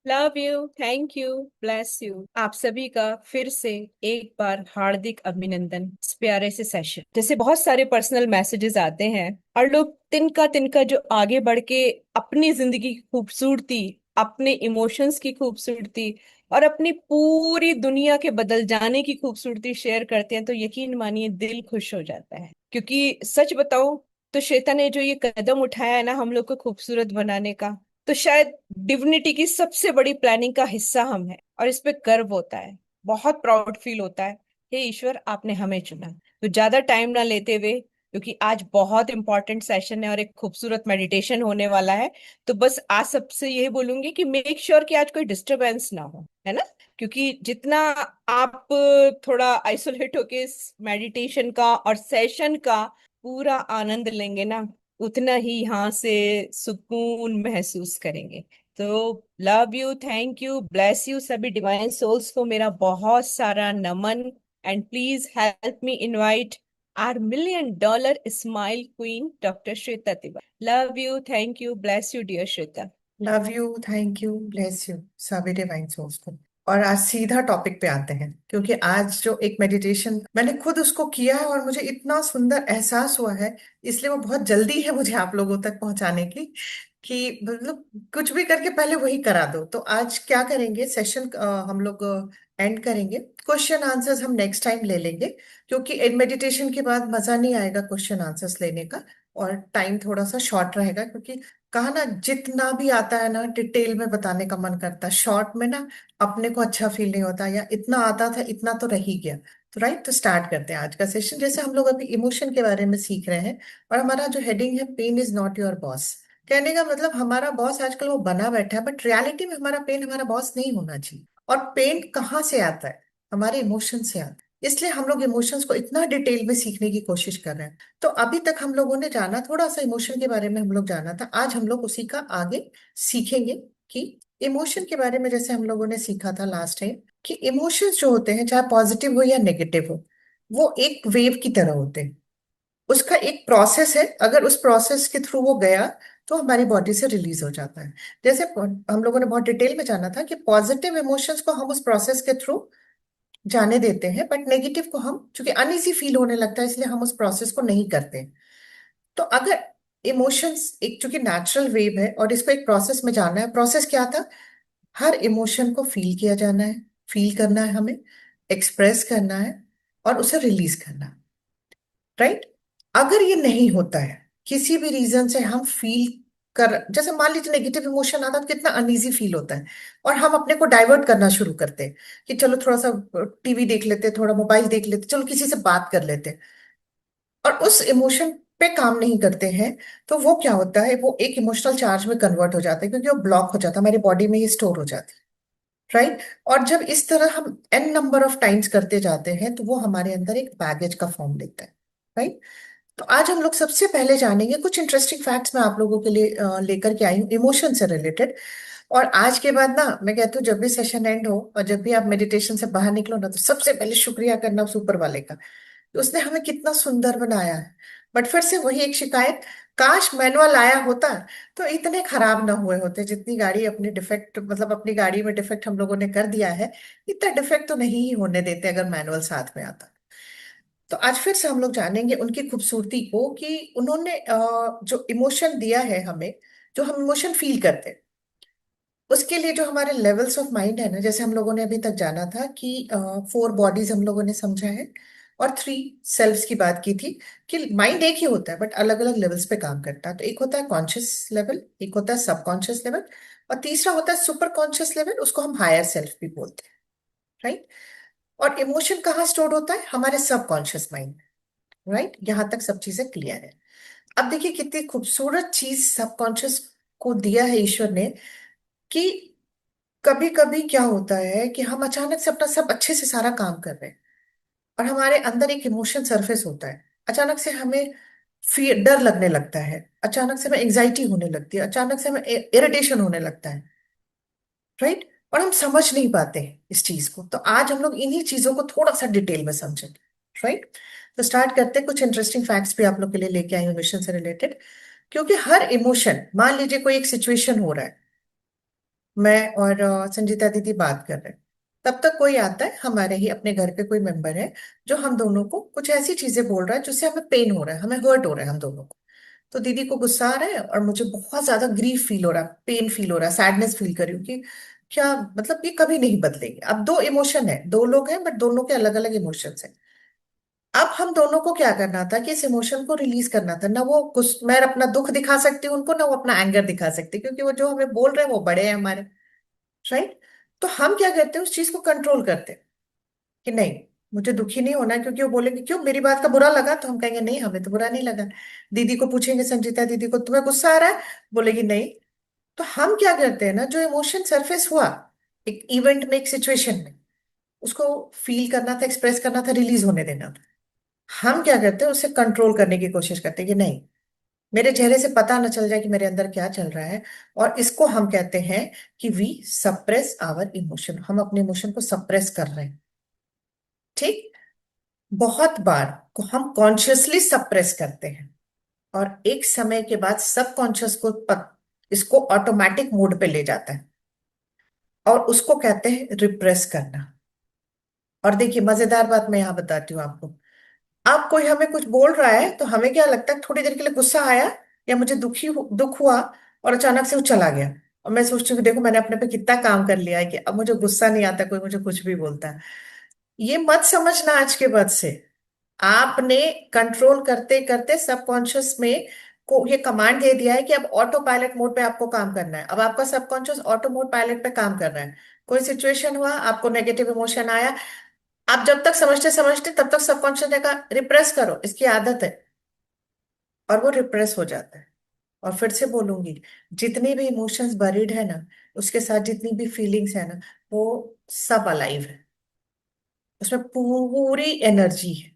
Love you, thank you, bless you. आप सभी का फिर से एक बार हार्दिक अभिनंदन इस प्यारे से सेशन। जैसे बहुत सारे पर्सनल मैसेजेस आते हैं और लोग तिनका तिनका जो आगे बढ़ के अपनी जिंदगी की खूबसूरती, अपने इमोशंस की खूबसूरती और अपनी पूरी दुनिया के बदल जाने की खूबसूरती शेयर करते हैं, तो यकीन मानिए दिल खुश हो जाता है। क्योंकि सच बताऊं तो श्वेता ने जो ये कदम उठाया है ना हम लोग को खूबसूरत बनाने का, तो शायद डिविनिटी की सबसे बड़ी प्लानिंग का हिस्सा हम हैं और इस पे गर्व होता है। बहुत प्राउड फील होता है। हे ईश्वर, आपने हमें चुना। तो ज्यादा टाइम ना लेते हुए, क्योंकि आज बहुत इंपॉर्टेंट सेशन है और एक खूबसूरत मेडिटेशन होने वाला है, तो बस आज सबसे यही बोलूंगी कि मेक श्योर कि आज कोई डिस्टरबेंस ना हो, है ना। क्योंकि जितना आप थोड़ा आइसोलेट होके इस मेडिटेशन का और सेशन का पूरा आनंद लेंगे ना, उतना ही यहाँ से सुकून महसूस करेंगे। तो love you, thank you, bless you सभी डिवाइन सोल्स को मेरा बहुत सारा नमन। And please help me invite our $1 million smile queen doctor Shweta Tiwari. Love you, thank you, bless you dear Shweta. Love you, thank you, bless you सभी divine souls को। और आज सीधा टॉपिक पे आते हैं, क्योंकि आज जो एक मेडिटेशन मैंने खुद उसको किया है और मुझे इतना सुंदर एहसास हुआ है, इसलिए वो बहुत जल्दी है मुझे आप लोगों तक पहुंचाने की कि मतलब कुछ भी करके पहले वही करा दो। तो आज क्या करेंगे, सेशन हम लोग एंड करेंगे, क्वेश्चन आंसर्स हम नेक्स्ट टाइम ले लेंगे, क्योंकि मेडिटेशन के बाद मजा नहीं आएगा क्वेश्चन आंसर्स लेने का। और टाइम थोड़ा सा शॉर्ट रहेगा, क्योंकि कहा ना, जितना भी आता है ना डिटेल में बताने का मन करता है, शॉर्ट में ना अपने को अच्छा फील नहीं होता, या इतना आता था इतना तो रह ही गया। तो राइट, तो स्टार्ट करते हैं आज का सेशन। जैसे हम लोग अभी इमोशन के बारे में सीख रहे हैं, और हमारा जो हेडिंग है, pain is not your boss. कहने का मतलब हमारा बॉस आजकल वो बना बैठा है, बट रियलिटी में हमारा पेन हमारा बॉस नहीं होना चाहिए। और पेन कहाँ से आता है? हमारे इमोशन से आता है। इसलिए हम लोग इमोशंस को इतना डिटेल में सीखने की कोशिश कर रहे हैं। तो अभी तक हम लोगों ने जाना, थोड़ा सा इमोशन के बारे में हम लोग जाना था, आज हम लोग उसी का आगे सीखेंगे कि इमोशन के बारे में, जैसे हम लोगों ने सीखा था लास्ट टाइम, कि इमोशंस जो होते हैं, चाहे पॉजिटिव हो या नेगेटिव हो, वो एक वेव की तरह होते हैं। उसका एक प्रोसेस है, अगर उस प्रोसेस के थ्रू वो गया तो हमारी बॉडी से रिलीज हो जाता है। जैसे हम लोगों ने बहुत डिटेल में जाना था कि पॉजिटिव इमोशंस को हम उस प्रोसेस के थ्रू जाने देते हैं, बट नेगेटिव को हम, चूंकि अनईजी फील होने लगता है, इसलिए हम उस प्रोसेस को नहीं करते। तो अगर इमोशंस एक, चूंकि नेचुरल वेव है और इसको एक प्रोसेस में जाना है, प्रोसेस क्या था? हर इमोशन को फील किया जाना है, फील करना है हमें, एक्सप्रेस करना है और उसे रिलीज करना है। राइट। अगर ये नहीं होता है, किसी भी रीजन से हम फील कर, जैसे मान लीजिए नेगेटिव इमोशन आता है तो कितना अनईजी फील होता है, और हम अपने को डाइवर्ट करना शुरू करते हैं कि चलो थोड़ा सा टीवी देख लेते, थोड़ा मोबाइल देख लेते, चलो किसी से बात कर लेते, और उस इमोशन पे काम नहीं करते हैं। तो वो क्या होता है, वो एक इमोशनल चार्ज में कन्वर्ट हो जाता है, क्योंकि वो ब्लॉक हो जाता है, हमारी बॉडी में ये स्टोर हो जाती है। राइट। और जब इस तरह हम एन नंबर ऑफ टाइम्स करते जाते हैं, तो वो हमारे अंदर एक बैगेज का फॉर्म लेता है। राइट। तो आज हम लोग सबसे पहले जानेंगे कुछ इंटरेस्टिंग फैक्ट्स मैं आप लोगों के लिए लेकर के आई हूँ इमोशन से रिलेटेड। और आज के बाद ना मैं कहती हूँ, जब भी सेशन एंड हो और जब भी आप मेडिटेशन से बाहर निकलो ना, तो सबसे पहले शुक्रिया करना उस ऊपर वाले का, कि उसने हमें कितना सुंदर बनाया है। बट फिर से वही एक शिकायत, काश मैनुअल आया होता तो इतने खराब ना हुए होते। जितनी गाड़ी अपनी डिफेक्ट, मतलब अपनी गाड़ी में डिफेक्ट हम लोगों ने कर दिया है, इतना डिफेक्ट तो नहीं ही होने देते अगर मैनुअल साथ में आता। तो आज फिर से हम लोग जानेंगे उनकी खूबसूरती को, कि उन्होंने जो इमोशन दिया है हमें, जो हम इमोशन फील करते हैं, उसके लिए जो हमारे लेवल्स ऑफ माइंड है ना, जैसे हम लोगों ने अभी तक जाना था कि 4 बॉडीज हम लोगों ने समझा है, और 3 सेल्फ्स की बात की थी, कि माइंड एक ही होता है बट अलग अलग लेवल्स पे काम करता है। तो एक होता है कॉन्शियस लेवल, एक होता है सबकॉन्शियस लेवल, और तीसरा होता है सुपर कॉन्शियस लेवल, उसको हम हायर सेल्फ भी बोलते हैं। राइट। और इमोशन कहाँ स्टोर होता है? हमारे सबकॉन्शियस माइंड। राइट, यहाँ तक सब चीजें क्लियर है। अब देखिए कितनी खूबसूरत चीज सबकॉन्शियस को दिया है ईश्वर ने, कि कभी कभी क्या होता है कि हम अचानक से अपना सब अच्छे से सारा काम कर रहे हैं, और हमारे अंदर एक इमोशन सरफेस होता है, अचानक से हमें फिर डर लगने लगता है, अचानक से हमें एंग्जाइटी होने लगती है, अचानक से हमें इरिटेशन होने लगता है। राइट। और हम समझ नहीं पाते हैं इस चीज को, तो आज हम लोग इन्हीं चीजों को थोड़ा सा डिटेल में समझेंगे। राइट। तो स्टार्ट करते हैं, कुछ इंटरेस्टिंग फैक्ट्स भी आप लोग के लिए लेके आई हूँ इमोशन से रिलेटेड। क्योंकि हर इमोशन, मान लीजिए कोई एक सिचुएशन हो रहा है, मैं और संजीता दीदी बात कर रहे हैं। तब तक कोई आता है, हमारे ही अपने घर पे कोई मेंबर है, जो हम दोनों को कुछ ऐसी चीजें बोल रहा है जिससे हमें पेन हो रहा है, हमें हर्ट हो रहा है हम दोनों को। तो दीदी को गुस्सा आ रहा है और मुझे बहुत ज्यादा ग्रीफ फील हो रहा है, पेन फील हो रहा है, सैडनेस फील कर रही हूँ कि क्या मतलब ये कभी नहीं बदलेगी। अब दो इमोशन है, दो लोग हैं, बट दोनों के अलग अलग इमोशंस हैं। अब हम दोनों को क्या करना था कि इस इमोशन को रिलीज करना था ना। मैं अपना दुख दिखा सकती हूँ उनको, ना वो अपना एंगर दिखा सकती, क्योंकि वो जो हमें बोल रहे हैं वो बड़े हैं हमारे। राइट। तो हम क्या करते हैं, उस चीज को कंट्रोल करते हैं कि नहीं, मुझे दुखी नहीं होना है, क्योंकि वो बोलेंगे क्यों, मेरी बात का बुरा लगा, तो हम कहेंगे नहीं, हमें तो बुरा नहीं लगा। दीदी को पूछेंगे, संजीता दीदी को, तुम्हें गुस्सा आ रहा है, बोलेगी नहीं। तो हम क्या करते हैं ना, जो इमोशन सरफेस हुआ एक इवेंट में, एक सिचुएशन में, उसको फील करना था, एक्सप्रेस करना था, रिलीज होने देना था। हम क्या करते हैं, उसे कंट्रोल करने की कोशिश करते हैं कि नहीं, मेरे चेहरे से पता न चल जाए कि मेरे अंदर क्या चल रहा है। और इसको हम कहते हैं कि वी सप्रेस आवर इमोशन, हम अपने इमोशन को सप्रेस कर रहे हैं। ठीक। बहुत बार को हम कॉन्शियसली सप्रेस करते हैं, और एक समय के बाद सबकॉन्शियस इसको ऑटोमेटिक मोड पे ले जाता है, और उसको कहते हैं रिप्रेस करना। और देखिए, मजेदार बात मैं यहाँ बताती हूँ आपको। आप कोई हमें कुछ बोल रहा है तो हमें क्या लगता है, थोड़ी देर के लिए गुस्सा आया या मुझे दुख हुआ, और अचानक से वो चला गया। और मैं सोचती हूँ कि देखो, मैंने अपने पे कितना काम कर लिया है कि अब मुझे गुस्सा नहीं आता, कोई मुझे कुछ भी बोलता है। ये मत समझना आज के बाद से। आपने कंट्रोल करते करते सबकॉन्शियस में को ये कमांड दे दिया है कि अब ऑटो पायलट मोड पे आपको काम करना है। अब आपका सबकॉन्शियस ऑटो मोड पायलट पे काम कर रहा है। कोई सिचुएशन हुआ, आपको नेगेटिव इमोशन आया, आप जब तक समझते समझते तब तक सबकॉन्शियस ने कहा रिप्रेस करो, इसकी आदत है, और वो रिप्रेस हो जाता है। और फिर से बोलूंगी, जितने भी इमोशंस बरीड है ना, उसके साथ जितनी भी फीलिंग्स है ना, वो सब अलाइव है, उसमें पूरी एनर्जी है।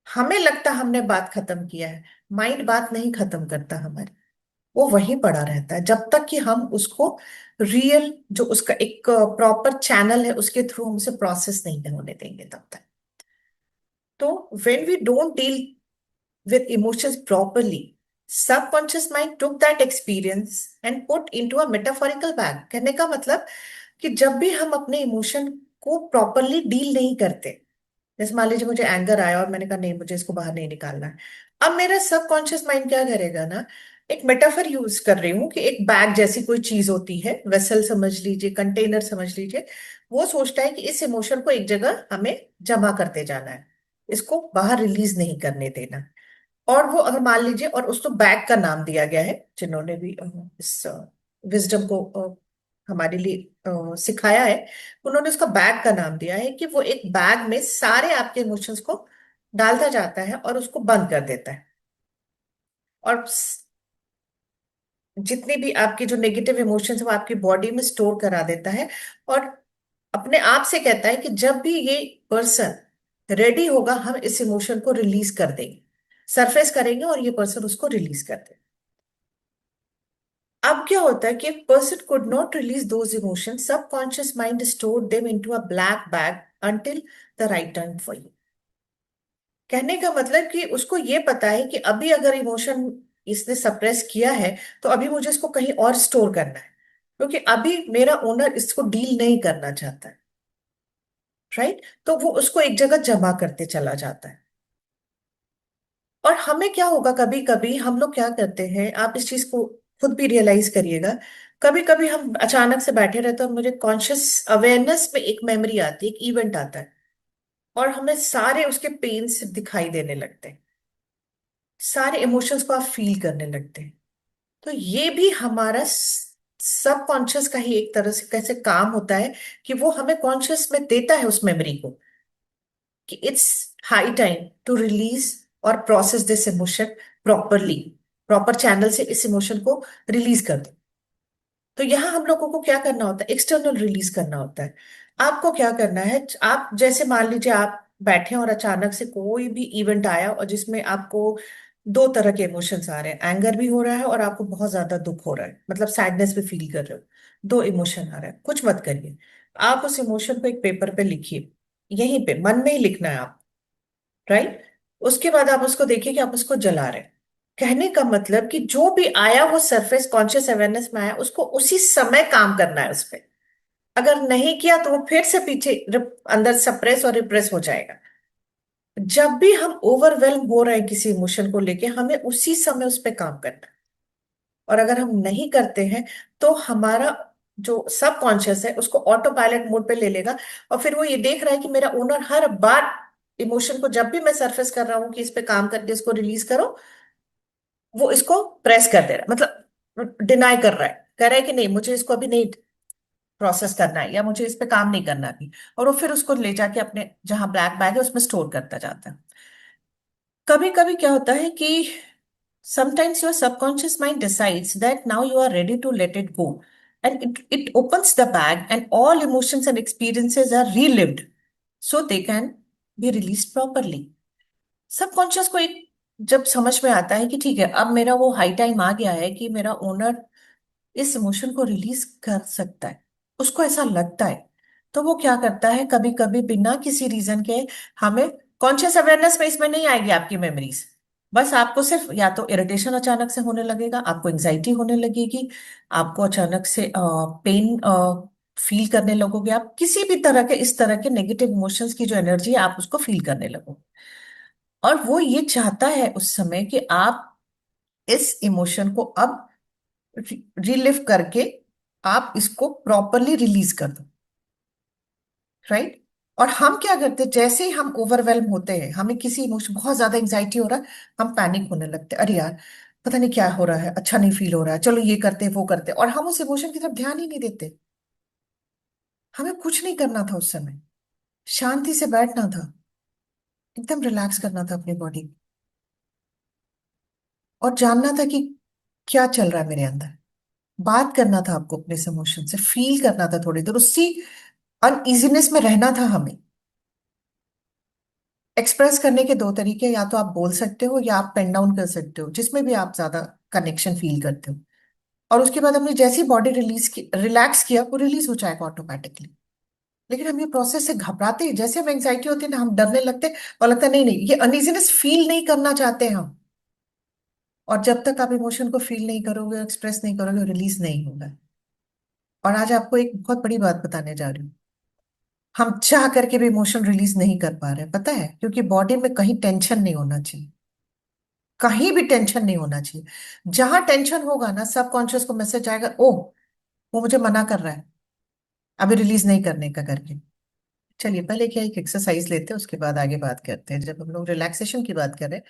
हमें लगता है हमने बात खत्म किया है, माइंड बात नहीं खत्म करता हमारी, वो वहीं पड़ा रहता है जब तक कि हम उसको रियल, जो उसका एक प्रॉपर चैनल है, उसके थ्रू हम उसे प्रोसेस नहीं होने देंगे तब तक। तो when we don't deal with emotions properly, subconscious mind took that experience and put into a metaphorical bag। कहने का मतलब कि जब भी हम अपने इमोशन को प्रॉपरली डील नहीं करते, जैसे मान लीजिए मुझे एंगर आया और मैंने कहा नहीं, मुझे इसको बाहर नहीं निकालना है। अब मेरा सबकॉन्शियस माइंड क्या करेगा ना, एक मेटाफर यूज कर रही हूँ कि एक बैग जैसी कोई चीज होती है, वेसल समझ लीजिए, कंटेनर समझ लीजिए। वो सोचता है कि इस इमोशन को एक जगह हमें जमा करते जाना है, इसको बाहर रिलीज नहीं करने देना। और वो अगर मान लीजिए, और उसको बैग का नाम दिया गया है, जिन्होंने भी इस विजडम को हमारे लिए सिखाया है, उन्होंने उसका बैग का नाम दिया है कि वो एक बैग में सारे आपके इमोशंस को डालता जाता है और उसको बंद कर देता है। और जितने भी आपके जो नेगेटिव इमोशंस वो आपकी बॉडी में स्टोर करा देता है। और अपने आप से कहता है कि जब भी ये पर्सन रेडी होगा, हम इस इमोशन को रिलीज कर देंगे, सरफेस करेंगे, और ये पर्सन उसको रिलीज कर देगा। अब क्या होता है कि person could not release those emotions, subconscious mind stored them into a black bag until the right time for you. कहने का मतलब कि उसको ये पता है कि अभी अगर इमोशन इसने सप्रेस किया है, तो अभी मुझे इसको कहीं और स्टोर करना है, क्योंकि अभी मेरा ओनर इसको डील नहीं करना चाहता है। राइट। तो वो उसको एक जगह जमा करते चला जाता है। और हमें क्या होगा, कभी कभी हम लोग क्या करते हैं, आप इस चीज को खुद भी रियलाइज करिएगा। कभी कभी हम अचानक से बैठे रहते हैं और मुझे कॉन्शियस अवेयरनेस में एक मेमोरी आती है, एक इवेंट आता है, और हमें सारे उसके पेन्स दिखाई देने लगते हैं, सारे इमोशंस को आप फील करने लगते हैं। तो ये भी हमारा सब कॉन्शियस का ही एक तरह से कैसे काम होता है कि वो हमें कॉन्शियस में देता है उस मेमोरी को, कि it's high time to release और process this emotion properly, proper channel से इस इमोशन को रिलीज कर दो। तो यहाँ हम लोगों को क्या करना होता है, एक्सटर्नल रिलीज करना होता है। आपको क्या करना है, आप जैसे मान लीजिए आप बैठे हैं और अचानक से कोई भी इवेंट आया और जिसमें आपको दो तरह के इमोशंस आ रहे हैं, एंगर भी हो रहा है और आपको बहुत ज्यादा दुख हो रहा है, मतलब सैडनेस भी फील कर रहे हो, दो इमोशन आ रहा है, कुछ मत करिए। आप उस इमोशन को एक पेपर पे लिखिए, यहीं पे मन में ही लिखना है आप। राइट। उसके बाद आप उसको देखिए कि आप उसको जला रहे हैं। कहने का मतलब कि जो भी आया वो सरफेस कॉन्शियस अवेयरनेस में आया, उसको उसी समय काम करना है उस पे। अगर नहीं किया तो वो फिर से पीछे अंदर सप्रेस और रिप्रेस हो जाएगा। जब भी हम ओवरवेल्म हो रहे हैं किसी इमोशन को लेके, हमें उसी समय उस पे काम करना है। और अगर हम नहीं करते हैं तो हमारा जो सब कॉन्शियस है उसको ऑटो पायलट मोड पे ले लेगा। और फिर वो ये देख रहा है कि मेरा ओनर हर बार इमोशन को जब भी मैं सरफेस कर रहा हूँ कि इस पे काम करके इसको रिलीज करो, वो इसको प्रेस कर दे रहा है, मतलब डिनाई कर रहा है, कह रहा है कि नहीं मुझे इसको अभी नहीं प्रोसेस करना है या मुझे इस पे काम नहीं करना अभी। और वो फिर उसको ले जाके अपने जहां ब्लैक बैग है उसमें स्टोर करता जाता है। कभी कभी क्या होता है कि sometimes your subconscious mind decides that now you are ready to let it go, and it opens the bag and all emotions and experiences are relived so they can be released properly. Subconscious को एक जब समझ में आता है कि ठीक है अब मेरा वो हाई टाइम आ गया है कि मेरा ओनर इस इमोशन को रिलीज कर सकता है, उसको ऐसा लगता है, तो वो क्या करता है कभी कभी बिना किसी रीजन के हमें, कॉन्शियस अवेयरनेस में इसमें नहीं आएगी आपकी मेमोरीज, बस आपको सिर्फ या तो इरिटेशन अचानक से होने लगेगा, आपको एंजाइटी होने लगेगी, आपको अचानक से पेन फील करने लगोगे, आप किसी भी तरह के इस तरह के नेगेटिव इमोशंस की जो एनर्जी है आप उसको फील करने लगोगे। और वो ये चाहता है उस समय कि आप इस इमोशन को अब रिलिव करके आप इसको प्रॉपरली रिलीज कर दो। राइट। और हम क्या करते हैं, जैसे ही हम ओवरवेल्म होते हैं, हमें किसी इमोशन बहुत ज्यादा एंजाइटी हो रहा है, हम पैनिक होने लगते हैं, अरे यार पता नहीं क्या हो रहा है, अच्छा नहीं फील हो रहा है, चलो ये करते हैं वो करते हैं, और हम उस इमोशन की तरफ ध्यान ही नहीं देते। हमें कुछ नहीं करना था उस समय, शांति से बैठना था, एकदम रिलैक्स करना था अपनी बॉडी, और जानना था कि क्या चल रहा है मेरे अंदर। बात करना था आपको अपने इमोशन से, फील करना था थोड़ी देर, उसी अनइजीनेस में रहना था हमें। एक्सप्रेस करने के दो तरीके, या तो आप बोल सकते हो या आप पेन डाउन कर सकते हो, जिसमें भी आप ज्यादा कनेक्शन फील करते हो। और उसके बाद हमने जैसी बॉडी रिलीज की, रिलैक्स किया, वो रिलीज हो जाएगा ऑटोमेटिकली। लेकिन हम ये प्रोसेस से घबराते हैं, जैसे हम एंग्जाइटी होती है ना, हम डरने लगते हैं और लगता है नहीं नहीं, ये अनइजीनेस फील नहीं करना चाहते हैं हम। और जब तक आप इमोशन को फील नहीं करोगे, एक्सप्रेस नहीं करोगे, रिलीज नहीं होगा। और आज आपको एक बहुत बड़ी बात बताने जा रही हूँ। हम चाह करके भी इमोशन रिलीज नहीं कर पा रहे, पता है, क्योंकि बॉडी में कहीं टेंशन नहीं होना चाहिए, कहीं भी टेंशन नहीं होना चाहिए। जहां टेंशन होगा ना, सबकॉन्शियस को मैसेज आएगा, ओह वो मुझे मना कर रहा है अभी रिलीज नहीं करने का करके। चलिए पहले क्या एक एक्सरसाइज लेते हैं, उसके बाद आगे बात करते हैं। जब हम लोग रिलैक्सेशन की बात कर रहे हैं,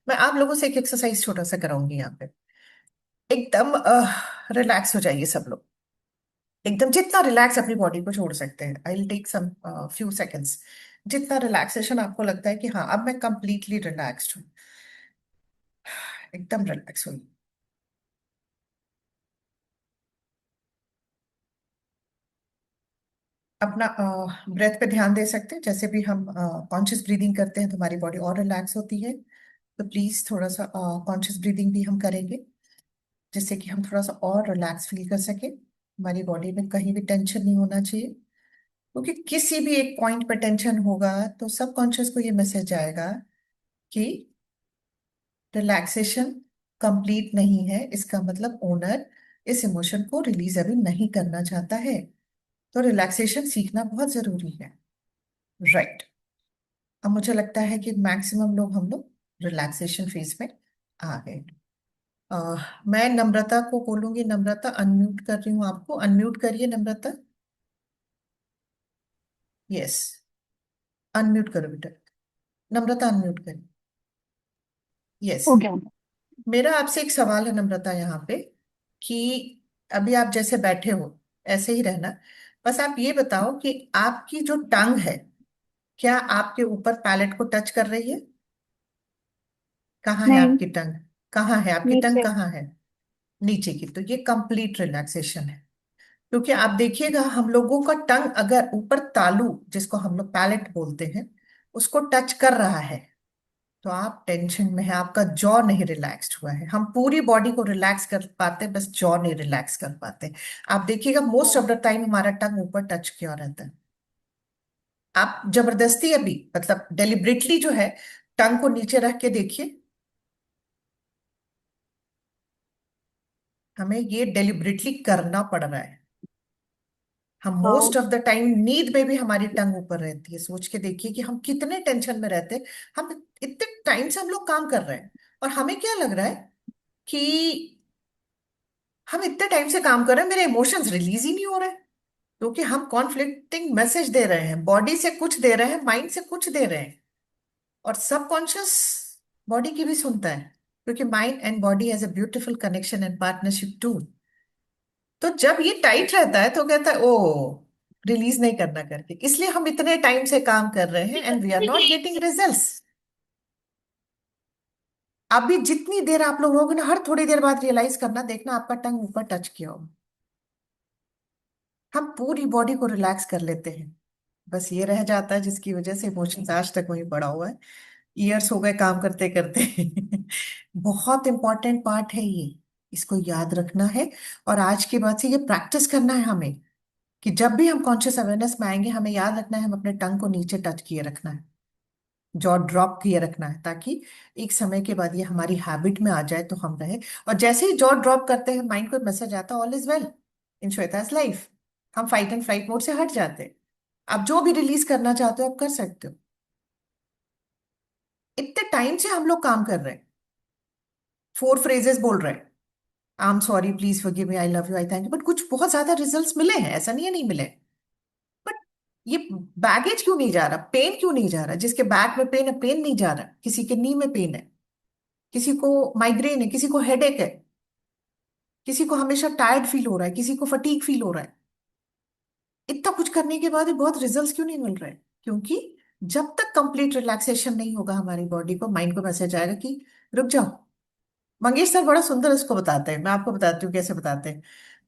मैं आप लोगों से एक एक्सरसाइज छोटा सा कराऊंगी यहाँ पे। एकदम रिलैक्स हो जाइए सब लोग, एकदम जितना रिलैक्स अपनी बॉडी को छोड़ सकते हैं। I will take some few seconds. जितना रिलैक्सेशन आपको लगता है कि हाँ अब मैं कंप्लीटली रिलैक्स्ड हूँ, एकदम रिलैक्स हुई। अपना ब्रेथ पे ध्यान दे सकते हैं, जैसे भी हम कॉन्शियस ब्रीदिंग करते हैं तो हमारी बॉडी और रिलैक्स होती है। तो प्लीज थोड़ा सा कॉन्शियस ब्रीदिंग भी हम करेंगे, जिससे कि हम थोड़ा सा और रिलैक्स फील कर सके। हमारी बॉडी में कहीं भी टेंशन नहीं होना चाहिए, क्योंकि किसी भी एक पॉइंट पे टेंशन होगा तो सबकॉन्शियस को ये मैसेज आएगा कि रिलैक्सेशन कंप्लीट नहीं है, इसका मतलब ओनर इस इमोशन को रिलीज अभी नहीं करना चाहता है। तो रिलैक्सेशन सीखना बहुत जरूरी है। राइट। अब मुझे लगता है कि मैक्सिमम लोग हम लोग रिलैक्सेशन फेज में आ गए। मैं नम्रता को बोलूंगी, नम्रता अनम्यूट कर रही हूँ आपको, अनम्यूट करिए नम्रता। यस, अनम्यूट करो बेटा, नम्रता अनम्यूट करिए। यस। हो गया। मेरा आपसे एक सवाल है नम्रता यहाँ पे, कि अभी आप जैसे बैठे हो ऐसे ही रहना। बस आप ये बताओ कि आपकी जो टंग है, क्या आपके ऊपर पैलेट को टच कर रही है? कहाँ है नहीं। आपकी टंग? कहाँ है आपकी टंग, नीचे। कहाँ है? नीचे की, तो ये कंप्लीट रिलैक्सेशन है। क्योंकि आप देखिएगा हम लोगों का टंग अगर ऊपर तालू, जिसको हम लोग पैलेट बोलते हैं, उसको टच कर रहा है, तो आप टेंशन में है, आपका जॉ नहीं रिलैक्स्ड हुआ है। हम पूरी बॉडी को रिलैक्स कर पाते हैं, बस जॉ नहीं रिलैक्स कर पाते। आप देखिएगा मोस्ट ऑफ द टाइम हमारा टंग ऊपर टच किया रहता है। आप जबरदस्ती अभी मतलब डेलिब्रेटली जो है, टंग को नीचे रख के देखिए। हमें ये डेलिबरेटली करना पड़ रहा है। हम हाँ। मोस्ट ऑफ द टाइम नींद में भी हमारी टंग ऊपर रहती है। सोच के देखिए कि हम कितने टेंशन में रहते हैं। हम इतने टाइम से हम लोग काम कर रहे हैं, और हमें क्या लग रहा है कि हम इतने टाइम से काम कर रहे हैं, मेरे इमोशंस रिलीज ही नहीं हो रहे हैं। क्योंकि हम कॉन्फ्लिक्टिंग मैसेज दे रहे हैं, बॉडी से कुछ दे रहे हैं, माइंड से कुछ दे रहे हैं, और सबकॉन्शियस बॉडी की भी सुनता है, क्योंकि mind and body has a beautiful connection and partnership too. तो जब ये टाइट रहता है तो कहता है ओ, रिलीज नहीं करना करके, इसलिए हम इतने टाइम से काम कर रहे हैं and we are not getting results. अभी जितनी देर आप लोग रहोगे ना, हर थोड़ी देर बाद रियलाइज करना, देखना आपका टंग ऊपर टच किया हो। हम पूरी बॉडी को रिलैक्स कर लेते हैं। बस ये रह जाता है जिसकी वजह से इमोशंस आज तक वहीं पड़ा हुआ है। ईयर्स हो गए काम करते करते। बहुत इंपॉर्टेंट पार्ट है ये, इसको याद रखना है। और आज के बाद से ये प्रैक्टिस करना है हमें, कि जब भी हम कॉन्शियस अवेयरनेस में आएंगे, हमें याद रखना है हम अपने टंग को नीचे टच किए रखना है, जॉ ड्रॉप किए रखना है, ताकि एक समय के बाद ये हमारी हैबिट में आ जाए तो हम रहे। और जैसे ही जॉ ड्रॉप करते हैं, माइंड को मैसेज आता है all is well in Shweta's life. हम फाइट एंड फ्लाइट मोड से हट जाते हैं। आप जो भी रिलीज करना चाहते हो आप कर सकते हो। इतने टाइम से हम लोग काम कर रहे हैं, 4 फ्रेजेस बोल रहे हैं, I am sorry, please forgive me, I love you, I thank you, but कुछ बहुत ज्यादा रिजल्ट्स मिले हैं, ऐसा नहीं है नहीं मिले। बट ये बैगेज क्यों नहीं जा रहा, पेन क्यों नहीं जा रहा? जिसके बैक में पेन है, पेन नहीं जा रहा। किसी के नी में पेन है, किसी को माइग्रेन है, किसी को हेडेक है, किसी को हमेशा टायर्ड फील हो रहा है, किसी को फटीग फील हो रहा है। इतना कुछ करने के बाद भी बहुत रिजल्ट्स क्यों नहीं मिल रहे? क्योंकि जब तक कंप्लीट रिलैक्सेशन नहीं होगा हमारी बॉडी को, माइंड को मैसेज आएगा कि रुक जाओ। मंगेश सर बड़ा सुंदर इसको बताते हैं, मैं आपको बताती हूँ कैसे बताते हैं।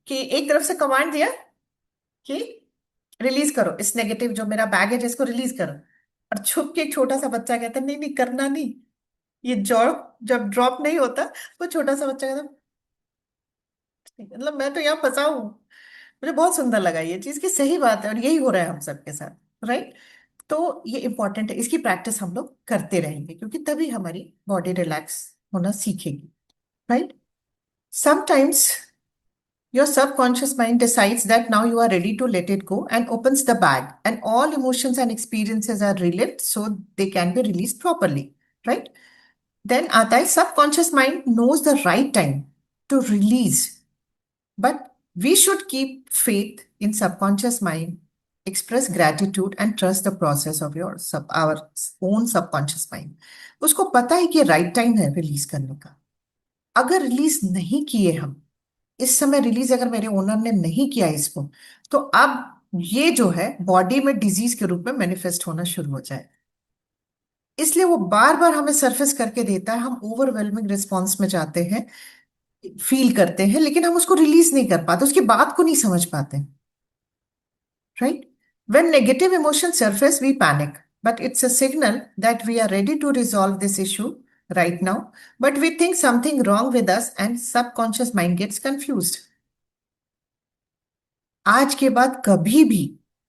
कि एक तरफ से कमांड दिया कि रिलीज करो इस नेगेटिव जो मेरा बैग है, इसको रिलीज करो। और छुप के एक छोटा सा बच्चा कहता है नहीं नहीं करना नहीं। ये जॉब जब ड्रॉप नहीं होता, वो छोटा सा बच्चा कहता मतलब मैं तो यहाँ फंसा हूँ। मुझे बहुत सुंदर लगा ये चीज, की सही बात है, और यही हो रहा है हम सबके साथ, राइट? तो ये इंपॉर्टेंट है, इसकी प्रैक्टिस हम लोग करते रहेंगे, क्योंकि तभी हमारी बॉडी रिलैक्स होना सीखेगी, right? Sometimes your subconscious mind decides that now you are ready to let it go and opens the bag, and all emotions and experiences are relived so they can be released properly, right? Then आता है subconscious mind knows the right time to release, but we should keep faith in subconscious mind, express gratitude and trust the process of our own subconscious mind. उसको पता है कि right time है release करने का। अगर रिलीज नहीं किए हम इस समय, रिलीज अगर मेरे ओनर ने नहीं किया इसको, तो अब ये जो है बॉडी में डिजीज के रूप में मैनिफेस्ट होना शुरू हो जाए। इसलिए वो बार बार हमें सरफेस करके देता है, हम ओवरवेलमिंग रिस्पॉन्स में जाते हैं, फील करते हैं, लेकिन हम उसको रिलीज नहीं कर पाते, उसकी बात को नहीं समझ पाते, right? When negative emotions surface, we panic, but it's a signal that we are ready to resolve this issue right now. But we think something wrong with us, and subconscious mind gets confused. आज के बाद कभी भी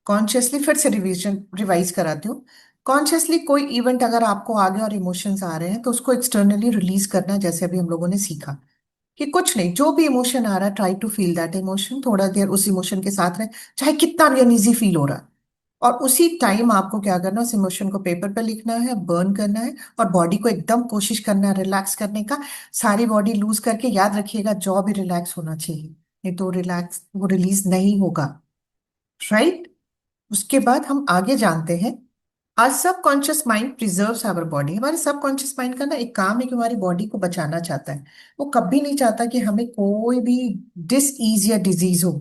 consciously, फिर से revision revise कराती हूँ, consciously कोई इवेंट अगर आपको आ गया और इमोशंस आ रहे हैं, तो उसको एक्सटर्नली रिलीज करना, जैसे अभी हम लोगों ने सीखा कि कुछ नहीं, जो भी इमोशन आ रहा है, try to feel that emotion, थोड़ा देर उस इमोशन के साथ रहे, चाहे कितना भी अनईजी फील हो रहा है। और उसी टाइम आपको क्या करना है, उस इमोशन को पेपर पे लिखना है, बर्न करना है, और बॉडी को एकदम कोशिश करना है रिलैक्स करने का। सारी बॉडी लूज करके, याद रखिएगा जॉ भी रिलैक्स होना चाहिए, नहीं तो रिलैक्स वो रिलीज नहीं होगा, राइट? उसके बाद हम आगे जानते हैं, are subconscious mind preserves our body. हमारे सबकॉन्शियस माइंड का ना एक काम है कि हमारी बॉडी को बचाना चाहता है। वो कभी नहीं चाहता कि हमें कोई भी डिस या डिजीज हो।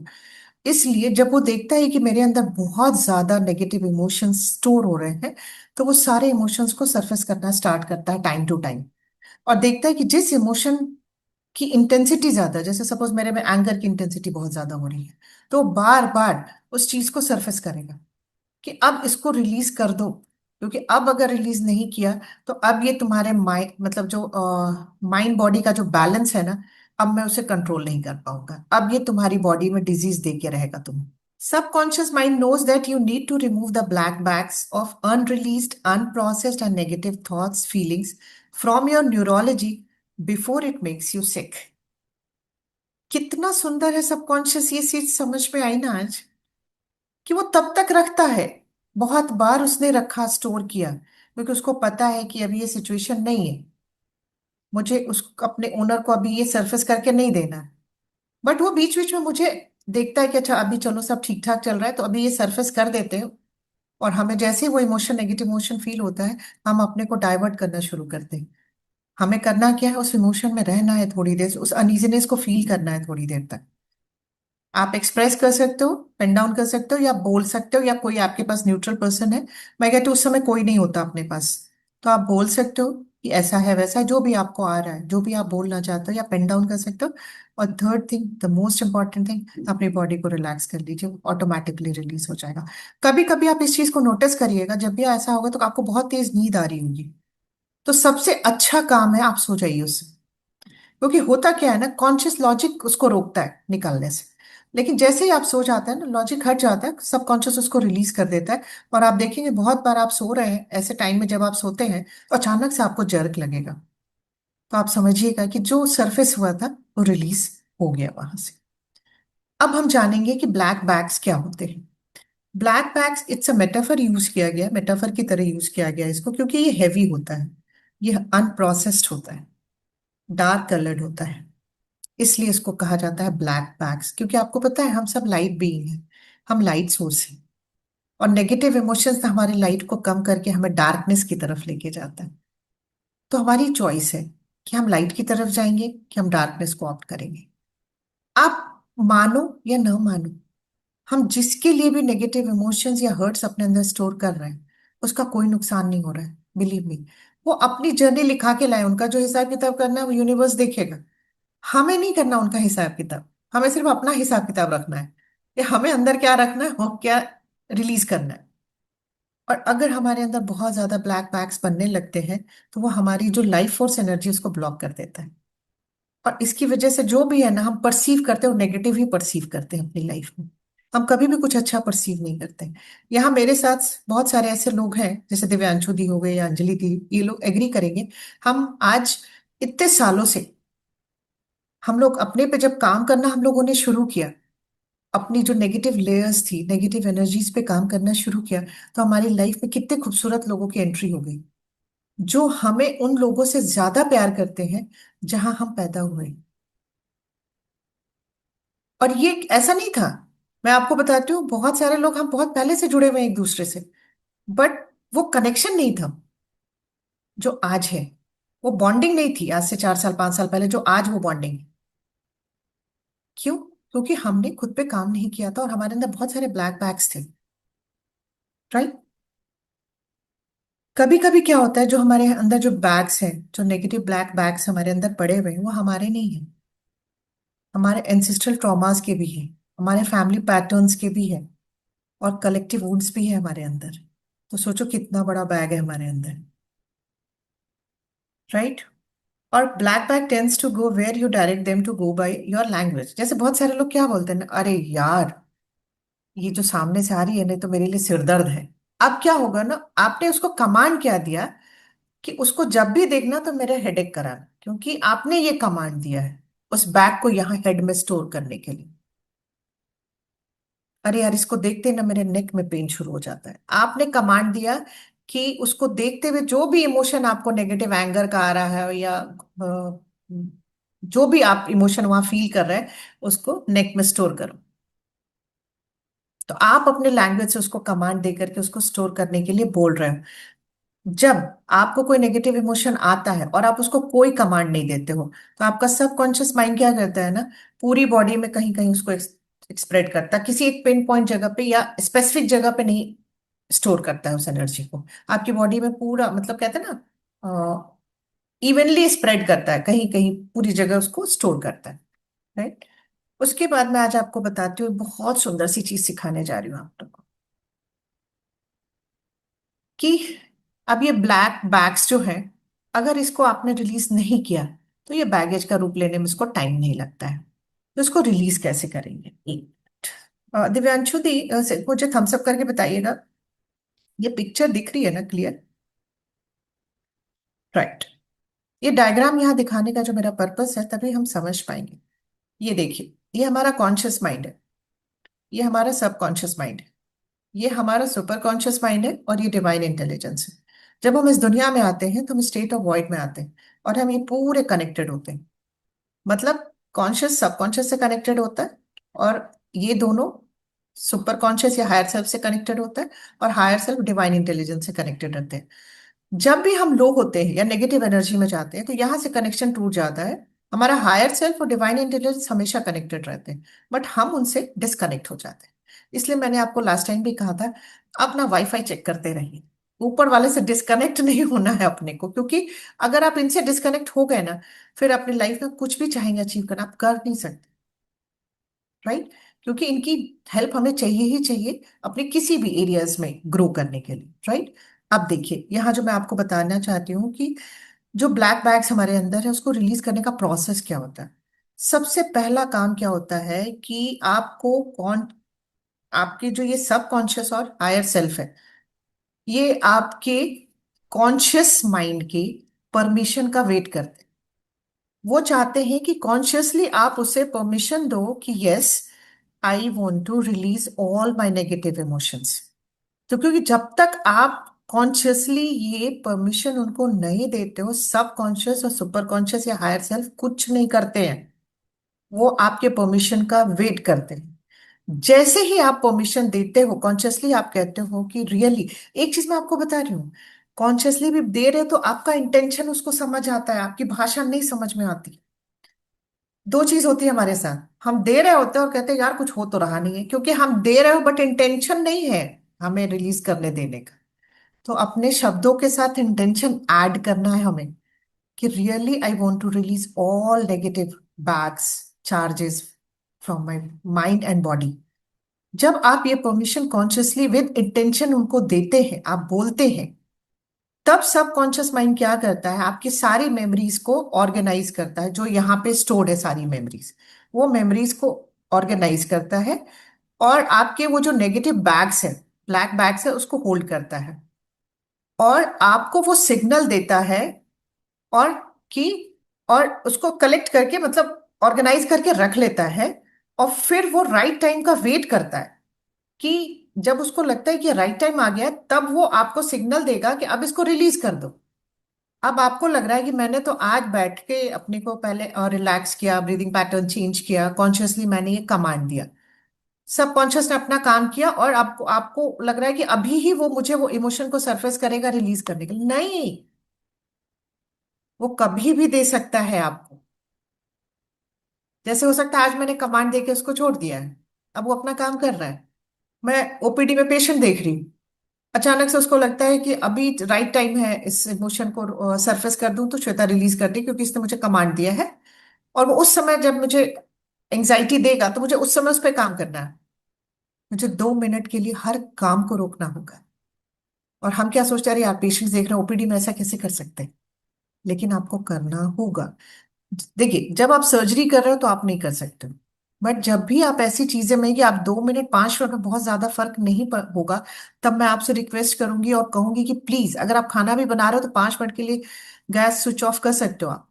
इसलिए जब वो देखता है कि मेरे अंदर बहुत ज्यादा नेगेटिव इमोशंस स्टोर हो रहे हैं, तो वो सारे इमोशंस को सरफेस करना स्टार्ट करता है टाइम टू टाइम। और देखता है कि जिस इमोशन की इंटेंसिटी ज्यादा है, जैसे सपोज मेरे में एंगर की इंटेंसिटी बहुत ज्यादा हो रही है, तो बार बार उस चीज को सरफेस करेगा कि अब इसको रिलीज कर दो। क्योंकि अब अगर रिलीज नहीं किया, तो अब ये तुम्हारे माइंड, मतलब जो माइंड बॉडी का जो बैलेंस है ना, अब मैं उसे कंट्रोल नहीं कर पाऊंगा, अब ये तुम्हारी बॉडी में डिजीज दे के रहेगा तुम्हें। Subconscious mind knows that you need to remove the black bags of unreleased, unprocessed, and negative thoughts, feelings from your neurology before it makes you sick. कितना सुंदर है सबकॉन्शियस, ये चीज समझ में आई ना आज, कि वो तब तक रखता है। बहुत बार उसने रखा, स्टोर किया, क्योंकि उसको पता है कि अभी ये सिचुएशन नहीं है, मुझे उस अपने ओनर को अभी ये सरफेस करके नहीं देना है। बट वो बीच बीच में मुझे देखता है कि अच्छा अभी चलो सब ठीक ठाक चल रहा है, तो अभी ये सरफेस कर देते हैं। और हमें जैसे ही वो इमोशन, नेगेटिव इमोशन फील होता है, हम अपने को डाइवर्ट करना शुरू करते हैं। हमें करना क्या है, उस इमोशन में रहना है थोड़ी देर, उस अनइजीनेस को फील करना है थोड़ी देर तक। आप एक्सप्रेस कर सकते हो, पेन डाउन कर सकते हो, या बोल सकते हो, या कोई आपके पास न्यूट्रल पर्सन है। मैं कहती हूँ उस समय कोई नहीं होता अपने पास, तो आप बोल सकते हो कि ऐसा है वैसा है, जो भी आपको आ रहा है, जो भी आप बोलना चाहते हो, या पेन डाउन कर सकते हो। और third thing, the most important thing, अपनी बॉडी को रिलैक्स कर लीजिए, ऑटोमेटिकली रिलीज हो जाएगा। कभी कभी आप इस चीज को नोटिस करिएगा, जब भी ऐसा होगा तो आपको बहुत तेज नींद आ रही होगी, तो सबसे अच्छा काम है आप सो जाइए उससे। क्योंकि होता क्या है ना, कॉन्शियस लॉजिक उसको रोकता है निकलने से, लेकिन जैसे ही आप सो जाते हैं ना, लॉजिक हट जाता है, सब कॉन्शियस उसको रिलीज कर देता है। और आप देखेंगे बहुत बार आप सो रहे हैं ऐसे टाइम में, जब आप सोते हैं तो अचानक से आपको जर्क लगेगा, तो आप समझिएगा कि जो सरफेस हुआ था वो रिलीज हो गया वहां से। अब हम जानेंगे कि ब्लैक बैग्स क्या होते हैं। Black bags, it's a metaphor use किया गया, मेटाफर की तरह यूज किया गया इसको, क्योंकि ये हैवी होता है, ये अनप्रोसेस्ड होता है, डार्क कलर्ड होता है, इसलिए इसको कहा जाता है ब्लैक बैग्स। क्योंकि आपको पता है हम सब लाइट बीइंग हैं, हम लाइट सोर्स हैं, और नेगेटिव इमोशंस हमारी लाइट को कम करके हमें डार्कनेस की तरफ लेके जाता है। तो हमारी चॉइस है कि हम लाइट की तरफ जाएंगे कि हम डार्कनेस को ऑप्ट करेंगे। आप मानो या न मानो, हम जिसके लिए भी नेगेटिव इमोशंस या हर्ट्स अपने अंदर स्टोर कर रहे हैं, उसका कोई नुकसान नहीं हो रहा है, बिलीव मी। वो अपनी जर्नी लिखा के लाए, उनका जो हिसाब किताब करना है वो यूनिवर्स देखेगा। हमें नहीं करना उनका हिसाब किताब, हमें सिर्फ अपना हिसाब किताब रखना है कि हमें अंदर क्या रखना है और क्या रिलीज करना है। और अगर हमारे अंदर बहुत ज्यादा ब्लैक बैग्स बनने लगते हैं, तो वो हमारी जो लाइफ फोर्स एनर्जी उसको ब्लॉक कर देता है। और इसकी वजह से जो भी है ना, हम परसीव करते हैं, नेगेटिव ही परसीव करते हैं अपनी लाइफ में। हम कभी भी कुछ अच्छा परसीव नहीं करते। यहाँ मेरे साथ बहुत सारे ऐसे लोग हैं, जैसे दिव्यांशु दी हो गए या अंजलि दी, ये लोग एग्री करेंगे। हम आज इतने सालों से, हम लोग अपने पे जब काम करना हम लोगों ने शुरू किया, अपनी जो नेगेटिव लेयर्स थी, नेगेटिव एनर्जीज पे काम करना शुरू किया, तो हमारी लाइफ में कितने खूबसूरत लोगों की एंट्री हो गई, जो हमें उन लोगों से ज्यादा प्यार करते हैं जहां हम पैदा हुए। और ये ऐसा नहीं था, मैं आपको बताती हूँ, बहुत सारे लोग हम बहुत पहले से जुड़े हुए हैं एक दूसरे से, बट वो कनेक्शन नहीं था जो आज है। वो बॉन्डिंग नहीं थी आज से 4 साल 5 साल पहले, जो आज वो बॉन्डिंग है। क्यों? क्योंकि हमने खुद पे काम नहीं किया था और हमारे अंदर बहुत सारे ब्लैक बैग्स थे, राइट। कभी कभी क्या होता है, जो हमारे अंदर जो बैग्स हैं, जो नेगेटिव ब्लैक बैग्स हमारे अंदर पड़े हुए हैं, वो हमारे नहीं हैं, हमारे एंसेस्ट्रल ट्रॉमास के भी हैं, हमारे फैमिली पैटर्न्स के भी हैं, और कलेक्टिव वुंड्स भी है हमारे अंदर। तो सोचो कितना बड़ा बैग है हमारे अंदर, राइट। और black bag tends to go where you direct them to go by your language. जैसे बहुत सारे लोग क्या बोलते हैं ना, अरे यार ये जो सामने से आ रही है ना, तो मेरे लिए सिरदर्द है। अब क्या होगा ना, आपने उसको कमांड क्या दिया कि उसको जब भी देखना तो मेरे हेडेक कराना, क्योंकि आपने ये कमांड दिया है उस बैग को यहाँ हेड में स्टोर करने के लिए। अरे यार इसको देखते ही ना मेरे नेक में पेन शुरू हो जाता है। आपने कमांड दिया कि उसको देखते हुए जो भी इमोशन आपको नेगेटिव एंगर का आ रहा है, या जो भी आप इमोशन वहां फील कर रहे हैं, उसको नेक में स्टोर करो। तो आप अपने लैंग्वेज से उसको कमांड दे करके उसको स्टोर करने के लिए बोल रहे हो। जब आपको कोई नेगेटिव इमोशन आता है और आप उसको कोई कमांड नहीं देते हो, तो आपका सबकॉन्शियस माइंड क्या करता है ना, पूरी बॉडी में कहीं कहीं उसको एक्सप्रेड करता है, किसी एक पिन पॉइंट जगह पे या स्पेसिफिक जगह पे नहीं स्टोर करता है उस एनर्जी को। आपकी बॉडी में पूरा, मतलब कहते हैं ना, इवनली स्प्रेड करता है, कहीं कहीं पूरी जगह उसको स्टोर करता है, राइट। उसके बाद मैं आज आपको बताती हूँ, बहुत सुंदर सी चीज सिखाने जा रही हूँ आप लोग को, कि अब ये ब्लैक बैग्स जो है, अगर इसको आपने रिलीज नहीं किया, तो ये बैगेज का रूप लेने में इसको टाइम नहीं लगता है। तो इसको रिलीज कैसे करेंगे? एक दिव्यांशु दी, मुझे थम्स अप करके बताइएगा, ये पिक्चर दिख रही है ना क्लियर? राइट। ये डायग्राम यहाँ दिखाने का जो मेरा पर्पस है, तभी हम समझ पाएंगे। ये देखिए, ये हमारा कॉन्शियस माइंड है, ये हमारा सबकॉन्शियस माइंड है, ये हमारा सुपर कॉन्शियस माइंड है, और ये डिवाइन इंटेलिजेंस है। जब हम इस दुनिया में आते हैं तो हम स्टेट ऑफ वॉइड में आते हैं, और हम ये पूरे कनेक्टेड होते हैं। मतलब कॉन्शियस सबकॉन्शियस से कनेक्टेड होता है, और ये दोनों सुपर कॉन्शियस या हायर सेल्फ से कनेक्टेड होता है, और हायर सेल्फ डिवाइन इंटेलिजेंस से कनेक्टेड रहते हैं। जब भी हम लो होते हैं या नेगेटिव एनर्जी में जाते हैं तो यहाँ से कनेक्शन टूट जाता है। हमारा हायर सेल्फ और डिवाइन इंटेलिजेंस हमेशा कनेक्टेड रहते हैं, बट हम उनसे डिस्कनेक्ट हो जाते हैं। इसलिए मैंने आपको लास्ट टाइम भी कहा था, अपना वाईफाई चेक करते रहिए। ऊपर वाले से डिस्कनेक्ट नहीं होना है अपने को, क्योंकि अगर आप इनसे डिस्कनेक्ट हो गए ना, फिर अपनी लाइफ में कुछ भी चाहेंगे अचीव करना, आप कर नहीं सकते। राइट? क्योंकि इनकी हेल्प हमें चाहिए ही चाहिए अपने किसी भी एरियाज में ग्रो करने के लिए। राइट? अब देखिए, यहाँ जो मैं आपको बताना चाहती हूँ कि जो ब्लैक बैग्स हमारे अंदर है उसको रिलीज करने का प्रोसेस क्या होता है। सबसे पहला काम क्या होता है कि आपको कौन, आपके जो ये सब कॉन्शियस और हायर सेल्फ है, ये आपके कॉन्शियस माइंड के परमिशन का वेट करते हैं। वो चाहते हैं कि कॉन्शियसली आप उसे परमिशन दो कि yes, I want to release all my negative emotions. तो क्योंकि जब तक आप कॉन्शियसली ये परमिशन उनको नहीं देते हो, सब कॉन्शियस और सुपर कॉन्शियस या हायर सेल्फ कुछ नहीं करते हैं। वो आपके परमिशन का वेट करते हैं। जैसे ही आप परमिशन देते हो कॉन्शियसली, आप कहते हो कि रियली, एक चीज मैं आपको बता रही हूँ, कॉन्शियसली भी दे रहे तो आपका इंटेंशन उसको समझ आता है, आपकी भाषा नहीं समझ में आती। दो चीज होती है हमारे साथ, हम दे रहे होते हैं और कहते हैं यार कुछ हो तो रहा नहीं है, क्योंकि हम दे रहे हो बट इंटेंशन नहीं है हमें रिलीज करने देने का। तो अपने शब्दों के साथ इंटेंशन ऐड करना है हमें, कि really I want to release all negative bags, charges from my mind and body. जब आप ये परमिशन कॉन्शियसली विद इंटेंशन उनको देते हैं, आप बोलते हैं, तब सबकॉन्शियस माइंड क्या करता है, आपकी सारी मेमोरीज को ऑर्गेनाइज करता है। जो यहाँ पे स्टोर्ड है सारी मेमोरीज, वो मेमोरीज को ऑर्गेनाइज करता है, और आपके वो जो नेगेटिव बैग्स है, ब्लैक बैग्स है, उसको होल्ड करता है, और आपको वो सिग्नल देता है, और कि, और उसको कलेक्ट करके मतलब ऑर्गेनाइज करके रख लेता है। और फिर वो राइट टाइम का वेट करता है, कि जब उसको लगता है कि राइट टाइम आ गया है, तब वो आपको सिग्नल देगा कि अब इसको रिलीज कर दो। अब आपको लग रहा है कि मैंने तो आज बैठ के अपने को पहले रिलैक्स किया, ब्रीदिंग पैटर्न चेंज किया, कॉन्शियसली मैंने ये कमांड दिया, सबकॉन्शियस ने अपना काम किया, और आपको आपको लग रहा है कि अभी ही वो मुझे वो इमोशन को सरफेस करेगा रिलीज करने के लिए। नहीं, वो कभी भी दे सकता है आपको। जैसे हो सकता है आज मैंने कमांड देके उसको छोड़ दिया है, अब वो अपना काम कर रहा है, मैं ओपीडी में पेशेंट देख रही हूँ, अचानक से उसको लगता है कि अभी राइट टाइम है इस इमोशन को सरफेस कर दूं, तो श्वेता रिलीज कर दी क्योंकि इसने मुझे कमांड दिया है। और वो उस समय जब मुझे एंजाइटी देगा तो मुझे उस समय उस पर काम करना है। मुझे 2 मिनट के लिए हर काम को रोकना होगा। और हम क्या सोचते हैं, अरे यार पेशेंट देख रहे हैं ओपीडी में, ऐसा कैसे कर सकते हैं? लेकिन आपको करना होगा। देखिए, जब आप सर्जरी कर रहे हो तो आप नहीं कर सकते, बट जब भी आप ऐसी चीजें में कि आप 2 मिनट 5 मिनट में बहुत ज्यादा फर्क नहीं होगा, तब मैं आपसे रिक्वेस्ट करूंगी और कहूंगी कि प्लीज, अगर आप खाना भी बना रहे हो तो 5 मिनट के लिए गैस स्विच ऑफ कर सकते हो आप।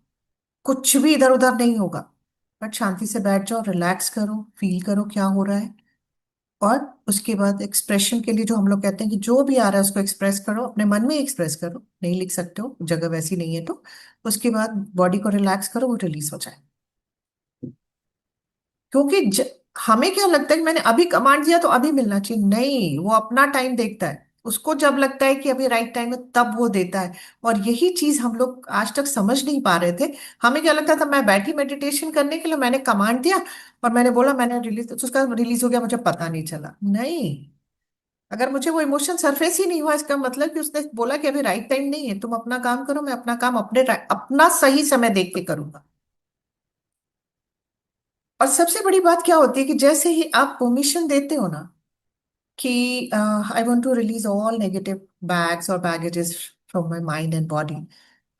कुछ भी इधर उधर नहीं होगा, बट शांति से बैठ जाओ, रिलैक्स करो, फील करो क्या हो रहा है। और उसके बाद एक्सप्रेशन के लिए जो हम लोग कहते हैं कि जो भी आ रहा है उसको एक्सप्रेस करो, अपने मन में एक्सप्रेस करो, नहीं लिख सकते हो जगह वैसी नहीं है तो। उसके बाद बॉडी को रिलैक्स करो, वो रिलीज हो जाए। क्योंकि हमें क्या लगता है कि मैंने अभी कमांड दिया तो अभी मिलना चाहिए, नहीं, वो अपना टाइम देखता है। उसको जब लगता है कि अभी राइट टाइम है तब वो देता है। और यही चीज हम लोग आज तक समझ नहीं पा रहे थे। हमें क्या लगता था, मैं बैठी मेडिटेशन करने के लिए, मैंने कमांड दिया और मैंने बोला मैंने रिलीज, तो उसका रिलीज हो गया, मुझे पता नहीं चला। नहीं, अगर मुझे वो इमोशन सरफेस ही नहीं हुआ, इसका मतलब कि उसने बोला कि अभी राइट टाइम नहीं है, तुम अपना काम करो, मैं अपना काम अपना सही समय देख के करूंगा। और सबसे बड़ी बात क्या होती है कि जैसे ही आप परमिशन देते हो ना कि I want to release all negative bags और baggages from my mind and body,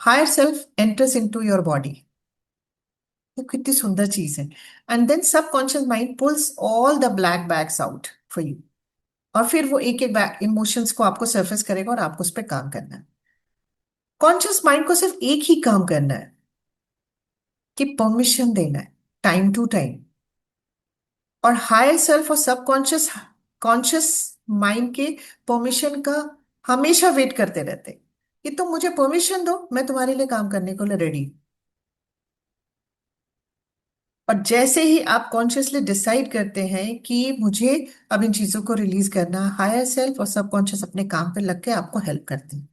higher self enters into your body. ये कितनी सुंदर चीज है। And then subconscious mind pulls all the black bags out for you. और फिर वो एक एक इमोशंस को आपको सरफेस करेगा और आपको उस पर काम करना है। कॉन्शियस माइंड को सिर्फ एक ही काम करना है, कि परमिशन देना है। Time to time. और हायर सेल्फ और सबकॉन्शियस कॉन्शियस माइंड के परमिशन का हमेशा वेट करते रहते हैं कि तुम मुझे परमिशन दो, मैं तुम्हारे लिए काम करने को रेडी। और जैसे ही आप कॉन्शियसली डिसाइड करते हैं कि मुझे अब इन चीजों को रिलीज करना, हायर सेल्फ और सबकॉन्शियस अपने काम पे लग के आपको हेल्प करते हैं।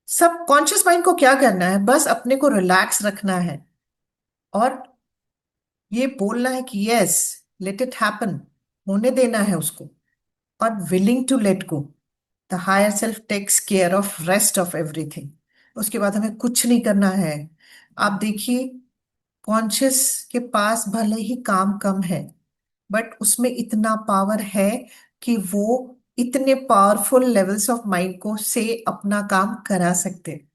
सब कॉन्शियस माइंड को क्या करना है, बस अपने को रिलैक्स रखना है और ये बोलना है कि यस, लेट इट हैपन, होने देना है उसको, और willing to let go. The higher self takes care of rest of everything. उसके बाद हमें कुछ नहीं करना है। आप देखिए, कॉन्शियस के पास भले ही काम कम है, बट उसमें इतना पावर है कि वो इतने पावरफुल लेवल्स ऑफ माइंड को से अपना काम करा सकते हैं।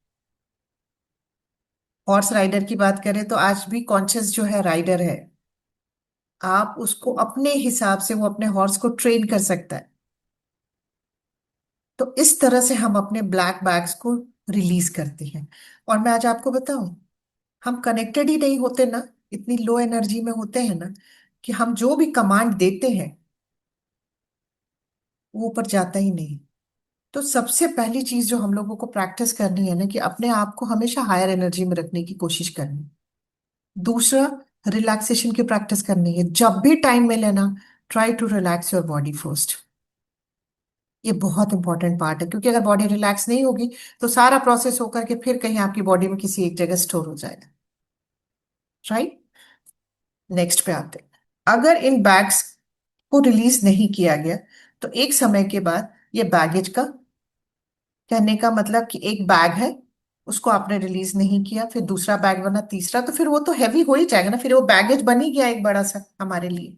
हॉर्स राइडर की बात करें तो आज भी कॉन्शियस जो है राइडर है। आप उसको अपने हिसाब से वो अपने हॉर्स को ट्रेन कर सकता है। तो इस तरह से हम अपने ब्लैक बैग्स को रिलीज करते हैं। और मैं आज आपको बताऊं, हम कनेक्टेड ही नहीं होते ना, इतनी लो एनर्जी में होते हैं ना, कि हम जो भी कमांड देते हैं वो ऊपर जाता ही नहीं। तो सबसे पहली चीज जो हम लोगों को प्रैक्टिस करनी है ना, कि अपने आप को हमेशा हायर एनर्जी में रखने की कोशिश करनी। दूसरा, रिलैक्सेशन की प्रैक्टिस करनी है। जब भी टाइम मिले ना, try to relax your body first. ये बहुत इंपॉर्टेंट पार्ट है, क्योंकि अगर बॉडी रिलैक्स नहीं होगी तो सारा प्रोसेस होकर के फिर कहीं आपकी बॉडी में किसी एक जगह स्टोर हो जाएगा। राइट। नेक्स्ट पे आते हैं। अगर इन बैग्स को रिलीज नहीं किया गया तो एक समय के बाद ये बैगेज का, कहने का मतलब कि एक बैग है, उसको आपने रिलीज नहीं किया, फिर दूसरा बैग बना, तीसरा, तो फिर वो तो हैवी हो ही जाएगा ना, फिर वो बैगेज बन ही गया एक बड़ा सा हमारे लिए।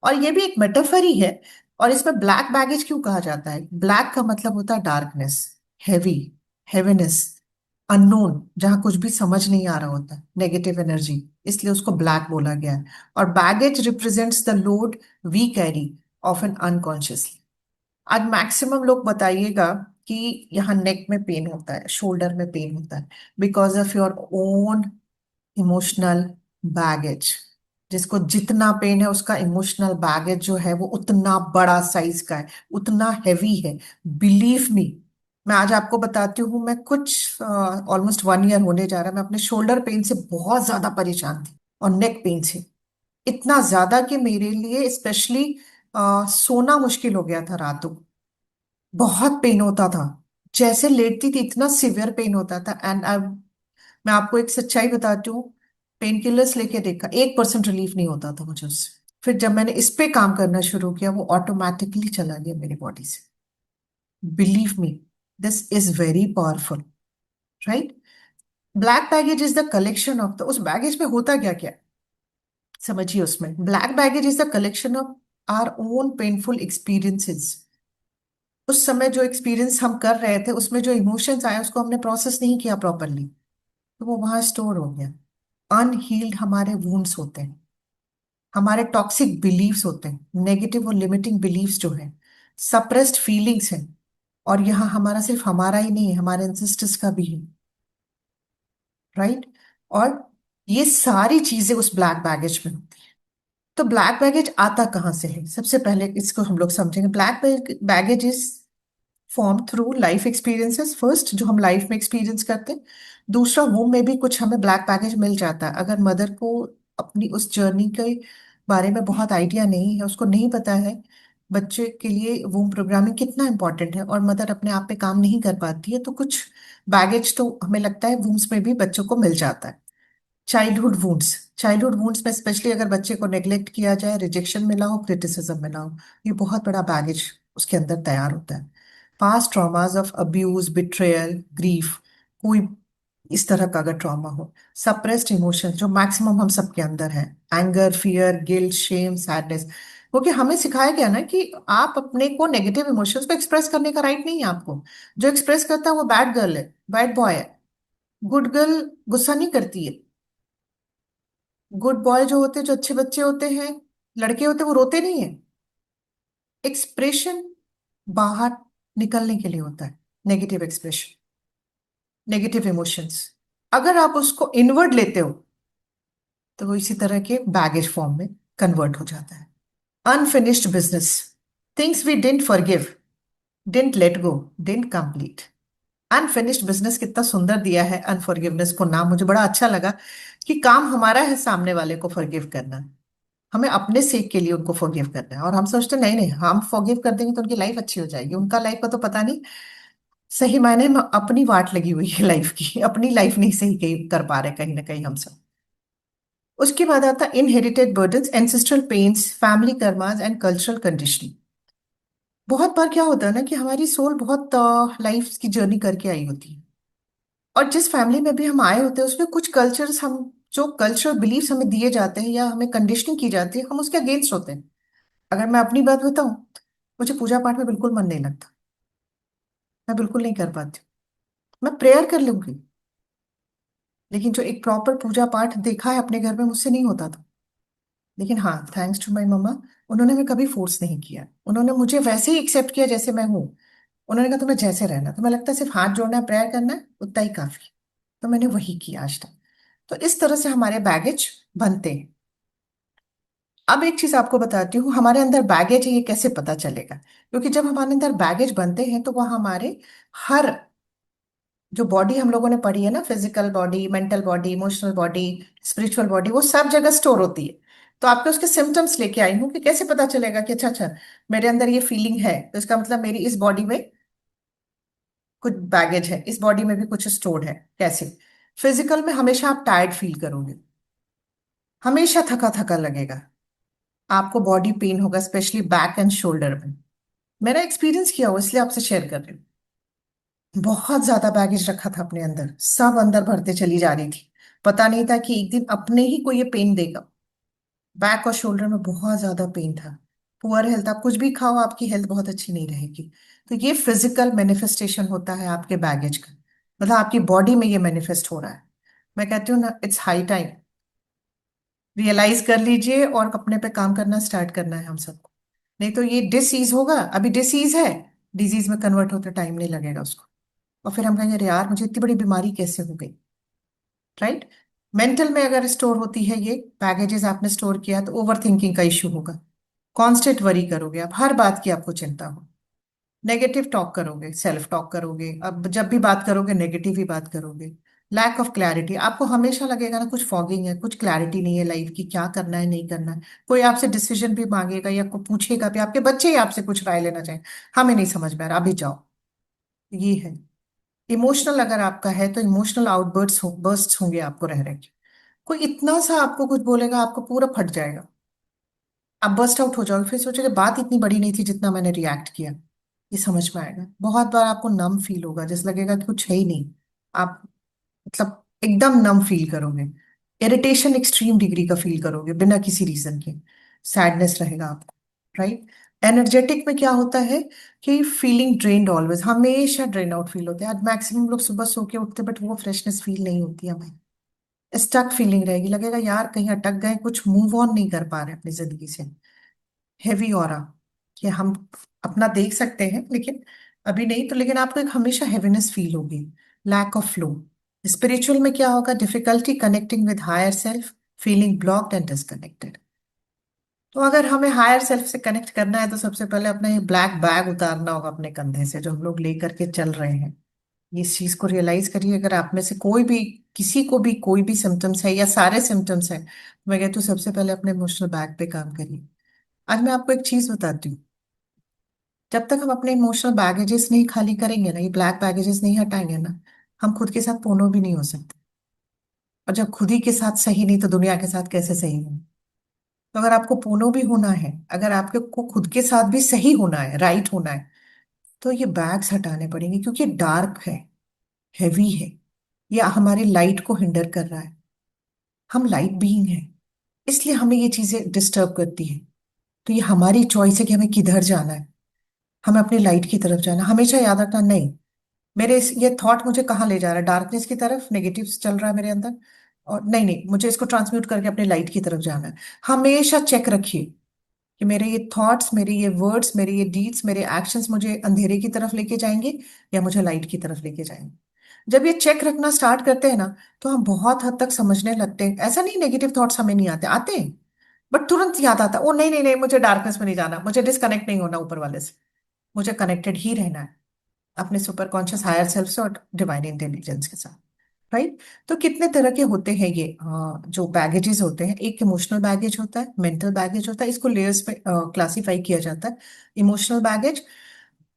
और ये भी एक मेटाफर ही है। और इसमें ब्लैक बैगेज क्यों कहा जाता है? ब्लैक का मतलब होता है डार्कनेस, हैवी, हेवीनेस, अननोन, जहां कुछ भी समझ नहीं आ रहा होता, नेगेटिव एनर्जी, इसलिए उसको ब्लैक बोला गया है। और baggage represents the load we carry, often unconsciously. आज मैक्सिमम लोग बताइएगा कि यहाँ नेक में पेन होता है, शोल्डर में पेन होता है, because of your own emotional baggage. जिसको जितना पेन है, उसका इमोशनल बैगेज जो है वो उतना बड़ा साइज का है, उतना हैवी है। बिलीव मी, मैं आज आपको बताती हूँ, मैं कुछ ऑलमोस्ट 1 ईयर होने जा रहा है, मैं अपने शोल्डर पेन से बहुत ज्यादा परेशान थी, और नेक पेन से इतना ज्यादा कि मेरे लिए स्पेशली सोना मुश्किल हो गया था रातों को। बहुत पेन होता था, जैसे लेटती थी इतना सिवियर पेन होता था। एंड मैं आपको एक सच्चाई बताती हूँ, पेन किलर्स लेके देखा, 1% रिलीफ नहीं होता था मुझे उससे। फिर जब मैंने इस पे काम करना शुरू किया, वो ऑटोमेटिकली चला गया मेरी बॉडी से। Believe me, this is very powerful. Right. Black baggage is the collection of the, उस बैगेज में होता क्या क्या, समझिए। उसमें black baggage is the collection of our own painful experiences. उस समय जो एक्सपीरियंस हम कर रहे थे, उसमें जो इमोशंस आए, उसको हमने प्रोसेस नहीं किया प्रॉपरली, तो वो वहां स्टोर हो गया। अनहील्ड हमारे वुंड्स होते हैं, हमारे टॉक्सिक बिलीव्स होते हैं, नेगेटिव और लिमिटिंग बिलीव्स जो है, सप्रेस्ड फीलिंग्स हैं। और यहाँ हमारा, सिर्फ हमारा ही नहीं है, हमारे एंसेस्टर्स का भी है। राइट। और ये सारी चीजें उस ब्लैक बैगेज में होती है। तो ब्लैक बैगेज आता कहाँ से है? सबसे पहले इसको हम लोग समझेंगे। Black baggage is form through life experiences, first, जो हम लाइफ में एक्सपीरियंस करते हैं। दूसरा, वो में भी कुछ हमें ब्लैक बैगेज मिल जाता है, अगर मदर को अपनी उस जर्नी के बारे में बहुत आइडिया नहीं है, उसको नहीं पता है बच्चे के लिए वूम प्रोग्रामिंग कितना इंपॉर्टेंट है, और मदर अपने आप पे काम नहीं कर पाती है, तो कुछ बैगेज तो हमें लगता है वूम्स में भी बच्चों को मिल जाता है। चाइल्डहुड वुंड्स, चाइल्डहुड वुंड्स में स्पेशली अगर बच्चे को नेग्लेक्ट किया जाए, रिजेक्शन मिला हो, क्रिटिसिज्म मिला हो, ये बहुत बड़ा बैगेज उसके अंदर तैयार होता है। Past traumas of abuse, betrayal, grief, कोई इस तरह का अगर ट्रॉमा हो। सप्रेस्ड इमोशंस जो मैक्सिमम हम सबके अंदर है, anger, fear, guilt, shame, sadness. क्योंकि हमें सिखाया गया ना कि आप अपने को, नेगेटिव इमोशंस को एक्सप्रेस करने का राइट नहीं है आपको। जो एक्सप्रेस करता है वो बैड गर्ल है, बैड बॉय है। गुड गर्ल गुस्सा नहीं करती है। गुड बॉय जो होते हैं, जो अच्छे बच्चे होते हैं, लड़के होते हैं, वो रोते नहीं है। एक्सप्रेशन बाहर निकलने के लिए होता है, नेगेटिव एक्सप्रेशन, नेगेटिव इमोशंस। अगर आप उसको इनवर्ड लेते हो, तो वो इसी तरह के बैगेज फॉर्म में कन्वर्ट हो जाता है। Unfinished business, things we didn't forgive, didn't let go, didn't complete. Unfinished business कितना सुंदर दिया है अनफॉरगिवनेस को नाम, मुझे बड़ा अच्छा लगा कि काम हमारा है सामने वाले को फॉरगिव करना, हमें अपने सेक के लिए उनको फॉरगिव करना है। और हम सोचते नहीं नहीं, हम फॉरगिव कर देंगे तो उनकी लाइफ अच्छी हो जाएगी, उनका लाइफ का तो पता नहीं। सही मायने में अपनी वाट लगी हुई है लाइफ की, अपनी लाइफ नहीं सही कर पा रहे कहीं ना कहीं हम सब। उसके बाद आता है inherited burdens, ancestral pains, family karmas and cultural conditioning. बहुत बार क्या होता है ना कि हमारी सोल बहुत लाइफ की जर्नी करके आई होती है, और जिस फैमिली में भी हम आए होते हैं उसमें कुछ कल्चर्स, हम जो कल्चरल बिलीफ्स हमें दिए जाते हैं या हमें कंडीशनिंग की जाती है, हम उसके अगेंस्ट होते हैं। अगर मैं अपनी बात बताऊं, मुझे पूजा पाठ में बिल्कुल मन नहीं लगता, मैं बिल्कुल नहीं कर पाती हूँ। मैं प्रेयर कर लूंगी, लेकिन जो एक प्रॉपर पूजा पाठ देखा है अपने घर में, मुझसे नहीं होता था। लेकिन हाँ, थैंक्स टू माय मम्मा, उन्होंने हमें कभी फोर्स नहीं किया, उन्होंने मुझे वैसे ही एक्सेप्ट किया जैसे मैं हूँ। उन्होंने कहा तुम्हें जैसे रहना, तुम्हें लगता है सिर्फ हाथ जोड़ना है, प्रेयर करना है, उतना ही काफी है। तो मैंने वही किया आज तक। तो इस तरह से हमारे बैगेज बनते हैं। अब एक चीज आपको बताती हूँ, हमारे अंदर बैगेज है ये कैसे पता चलेगा। क्योंकि जब हमारे अंदर बैगेज बनते हैं तो वह हमारे हर, जो बॉडी हम लोगों ने पढ़ी है ना, physical body, mental body, emotional body, spiritual body, वो सब जगह स्टोर होती है। तो आपके उसके सिम्टम्स लेके आई हूँ कि कैसे पता चलेगा कि अच्छा अच्छा, मेरे अंदर ये फीलिंग है तो इसका मतलब मेरी इस बॉडी में कुछ बैगेज है, इस बॉडी में भी कुछ स्टोर्ड है। कैसे? फिजिकल में हमेशा आप टायर्ड फील करोगे, हमेशा थका थका लगेगा, आपको बॉडी पेन होगा, स्पेशली बैक एंड शोल्डर में। मेरा एक्सपीरियंस किया हो इसलिए आपसे शेयर कर रही हूँ। बहुत ज्यादा बैगेज रखा था अपने अंदर, सब अंदर भरते चली जा रही थी। पता नहीं था कि एक दिन अपने ही को ये पेन देगा। बैक और शोल्डर में बहुत ज्यादा पेन था। पुअर हेल्थ, आप कुछ भी खाओ आपकी हेल्थ बहुत अच्छी नहीं रहेगी। तो ये फिजिकल मैनिफेस्टेशन होता है आपके बैगेज का, मतलब आपकी बॉडी में ये मैनिफेस्ट हो रहा है। मैं कहती हूँ ना, इट्स हाई टाइम रियलाइज कर लीजिए और अपने पे काम करना स्टार्ट करना है हम सबको। नहीं तो ये डिसीज होगा, अभी डिसीज है, डिजीज में कन्वर्ट होते टाइम नहीं लगेगा उसको। और फिर हम कहेंगे अरे यार मुझे इतनी बड़ी बीमारी कैसे हो गई। राइट? मेंटल में अगर स्टोर होती है ये बैगेजेस, आपने स्टोर किया, तो ओवर थिंकिंग का इश्यू होगा। कांस्टेंट वरी करोगे आप, हर बात की आपको चिंता हो। नेगेटिव टॉक करोगे, सेल्फ टॉक करोगे, अब जब भी बात करोगे नेगेटिव ही बात करोगे। लैक ऑफ क्लैरिटी, आपको हमेशा लगेगा ना कुछ फॉगिंग है, कुछ क्लैरिटी नहीं है लाइफ की, क्या करना है नहीं करना है। कोई आपसे डिसीजन भी मांगेगा या कोई पूछेगा भी, आपके बच्चे ही आपसे कुछ राय लेना चाहें, हमें नहीं समझ में आ रहा, अभी जाओ। ये है। इमोशनल अगर आपका है तो इमोशनल आउटबर्ट्स बर्स्ट होंगे आपको रह रहे के। कोई इतना सा आपको कुछ बोलेगा, आपको पूरा फट जाएगा, आप बर्स्ट आउट हो जाओगे, फिर सोचोगे बात इतनी बड़ी नहीं थी जितना मैंने रिएक्ट किया। ये समझ में आएगा। बहुत बार आपको नम फील होगा, जैसे लगेगा कि कुछ है ही नहीं, आप मतलब एकदम नम फील करोगे। इरिटेशन एक्सट्रीम डिग्री का फील करोगे बिना किसी रीजन के। सैडनेस रहेगा आपको। राइट? एनर्जेटिक में क्या होता है कि फीलिंग ड्रेन्ड, ऑलवेज हमेशा ड्रेन आउट फील होते हैं। आज मैक्सिमम लोग सुबह सो के उठते बट वो फ्रेशनेस फील नहीं होती हमें। स्टक फीलिंग रहेगी, लगेगा यार कहीं अटक गए, कुछ मूव ऑन नहीं कर पा रहे अपनी जिंदगी से। हैवी ऑरा, कि हम अपना देख सकते हैं लेकिन अभी नहीं तो, लेकिन आपको एक हमेशा हैवीनेस फील होगी। Lack of flow. स्पिरिचुअल में क्या होगा? Difficulty connecting with higher self, feeling blocked and disconnected. तो अगर हमें हायर सेल्फ से कनेक्ट करना है तो सबसे पहले अपना ये ब्लैक बैग उतारना होगा अपने कंधे से, जो हम लोग लेकर के चल रहे हैं। इस चीज को रियलाइज करिए। अगर आप में से कोई भी, किसी को भी कोई भी सिम्टम्स है या सारे सिम्टम्स है, मैं कहती हूँ सबसे पहले अपने इमोशनल बैग पे काम करिए। आज मैं आपको एक चीज बताती हूँ, जब तक हम अपने इमोशनल बैगेजेस नहीं खाली करेंगे ना, ये ब्लैक बैगेजेस नहीं हटाएंगे ना, हम खुद के साथ पोनो भी नहीं हो सकते। और जब खुद ही के साथ सही नहीं तो दुनिया के साथ कैसे सही हो? तो अगर आपको पोनो भी होना है, अगर आपके को खुद के साथ भी सही होना है, राइट होना है, तो ये बैग्स हटाने पड़ेंगे, क्योंकि डार्क है, हैवी है, ये हमारी लाइट को हिंडर कर रहा है। हम लाइट बीइंग है, इसलिए हमें ये चीजें डिस्टर्ब करती है। तो ये हमारी चॉइस है कि हमें किधर जाना है। हमें अपनी लाइट की तरफ जाना है। हमेशा याद रखना, नहीं ये थॉट मुझे कहाँ ले जा रहा है, डार्कनेस की तरफ, नेगेटिव चल रहा है मेरे अंदर, और नहीं नहीं, मुझे इसको ट्रांसम्यूट करके अपने लाइट की तरफ जाना है। हमेशा चेक रखिए कि मेरे ये थॉट्स, मेरे ये वर्ड्स, मेरे ये डीड्स, मेरे एक्शंस मुझे अंधेरे की तरफ लेके जाएंगे या मुझे लाइट की तरफ लेके जाएंगे। जब ये चेक रखना स्टार्ट करते हैं ना, तो हम बहुत हद तक समझने लगते हैं। ऐसा नहीं नेगेटिव थॉट्स हमें नहीं आते, आते हैं, बट तुरंत याद आता है, ओ नहीं नहीं नहीं, मुझे डार्कनेस में नहीं जाना, मुझे डिस्कनेक्ट नहीं होना ऊपर वाले से, मुझे कनेक्टेड ही रहना है अपने सुपर कॉन्शियस हायर सेल्फ से और डिवाइन इंटेलिजेंस के साथ। राइट। तो कितने तरह के होते हैं ये जो बैगेजेस होते हैं। एक इमोशनल बैगेज होता है, मेंटल बैगेज होता है, इसको लेयर्स पे क्लासिफाई किया जाता है। इमोशनल बैगेज,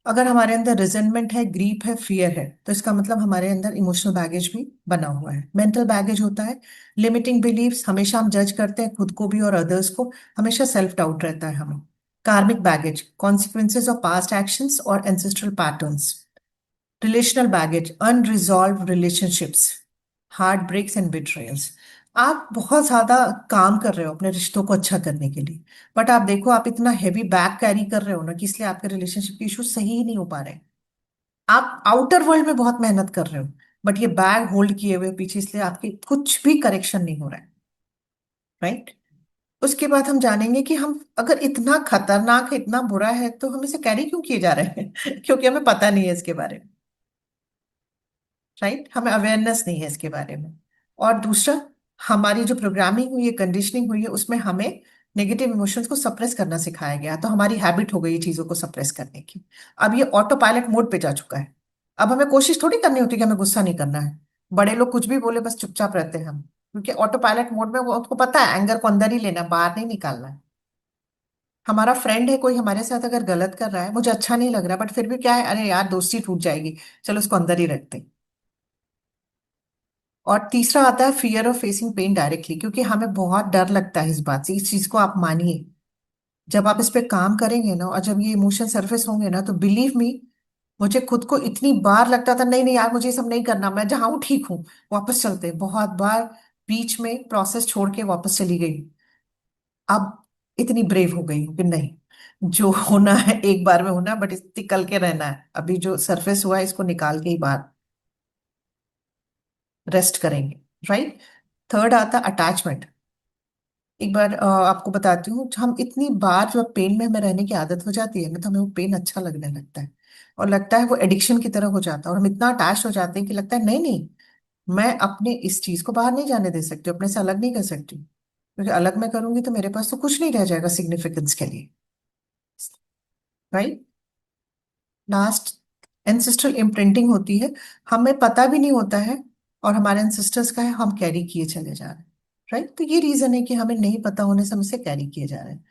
अगर हमारे अंदर रिजेंटमेंट है, ग्रीफ है, फियर है, तो इसका मतलब हमारे अंदर इमोशनल बैगेज भी बना हुआ है। मेंटल बैगेज होता है लिमिटिंग बिलीव्स, हमेशा हम जज करते हैं खुद को भी और अदर्स को, हमेशा सेल्फ डाउट रहता है हमें। Karmic baggage, consequences of past actions और ancestral patterns. Relational baggage, unresolved relationships, heart breaks and betrayals. आप बहुत ज्यादा काम कर रहे हो अपने रिश्तों को अच्छा करने के लिए, बट आप देखो आप इतना हैवी बैग कैरी कर रहे हो ना, कि इसलिए आपके रिलेशनशिप के इश्यूज सही ही नहीं हो पा रहे। आप आउटर वर्ल्ड में बहुत मेहनत कर रहे हो, बट ये बैग होल्ड किए हुए पीछे, इसलिए आपकी कुछ भी करेक्शन नहीं हो रहा है। राइट। उसके बाद हम जानेंगे कि हम अगर इतना खतरनाक है, इतना बुरा है, तो हम इसे कैरी क्यों किए जा रहे हैं क्योंकि हमें पता नहीं है इसके बारे में। राइट, हमें अवेयरनेस नहीं है इसके बारे में। और दूसरा, हमारी जो प्रोग्रामिंग हुई है, कंडीशनिंग हुई है, उसमें हमें नेगेटिव इमोशंस को सप्रेस करना सिखाया गया, तो हमारी हैबिट हो गई ये चीजों को सप्रेस करने की। अब ये ऑटो पायलट मोड पे जा चुका है। अब हमें कोशिश थोड़ी करनी होती कि हमें गुस्सा नहीं करना है। बड़े लोग कुछ भी बोले बस चुपचाप रहते हैं हम, क्योंकि ऑटो पायलट मोड में वो उसको पता है एंगर को अंदर ही लेना है, बाहर नहीं निकालना है। हमारा फ्रेंड है कोई हमारे साथ अगर गलत कर रहा है, मुझे अच्छा नहीं लग रहा, बट फिर भी क्या है, अरे यार दोस्ती टूट जाएगी, चलो उसको अंदर ही रखते हैं। और तीसरा आता है fear of facing pain directly, क्योंकि हमें बहुत डर लगता है इस बात से। इस चीज को आप मानिए, जब आप इस पे काम करेंगे ना, और जब ये इमोशन सरफेस होंगे ना, तो बिलीव मी, मुझे खुद को इतनी बार लगता था नहीं नहीं यार मुझे ये सब नहीं करना, मैं जहाँ हूँ ठीक हूँ, वापस चलते हैं। बहुत बार बीच में प्रोसेस छोड़ के वापस चली गई। अब इतनी ब्रेव हो गई हूँ कि नहीं, जो होना है एक बार में होना है, बट इतनी कल के रहना है, अभी जो सरफेस हुआ है इसको निकाल के ही बाहर रेस्ट करेंगे। राइट। थर्ड आता अटैचमेंट। एक बार आपको बताती हूँ, हम इतनी बार जब पेन में हमें रहने की आदत हो जाती है ना, तो हमें वो पेन अच्छा लगने लगता है, और लगता है वो एडिक्शन की तरह हो जाता है, और हम इतना अटैच हो जाते हैं कि लगता है नहीं नहीं, मैं अपने इस चीज को बाहर नहीं जाने दे सकती, अपने से अलग नहीं कर सकती, क्योंकि अलग मैं करूंगी तो मेरे पास तो कुछ नहीं रह जाएगा सिग्निफिकेंस के लिए। राइट। लास्ट, एंसेस्ट्रल इम्प्रिंटिंग होती है, हमें पता भी नहीं होता है, और हमारे एंसेस्टर्स का है, हम कैरी किए चले जा रहे हैं। राइट। तो ये रीजन है कि हमें नहीं पता होने से हम इसे कैरी किए जा रहे हैं।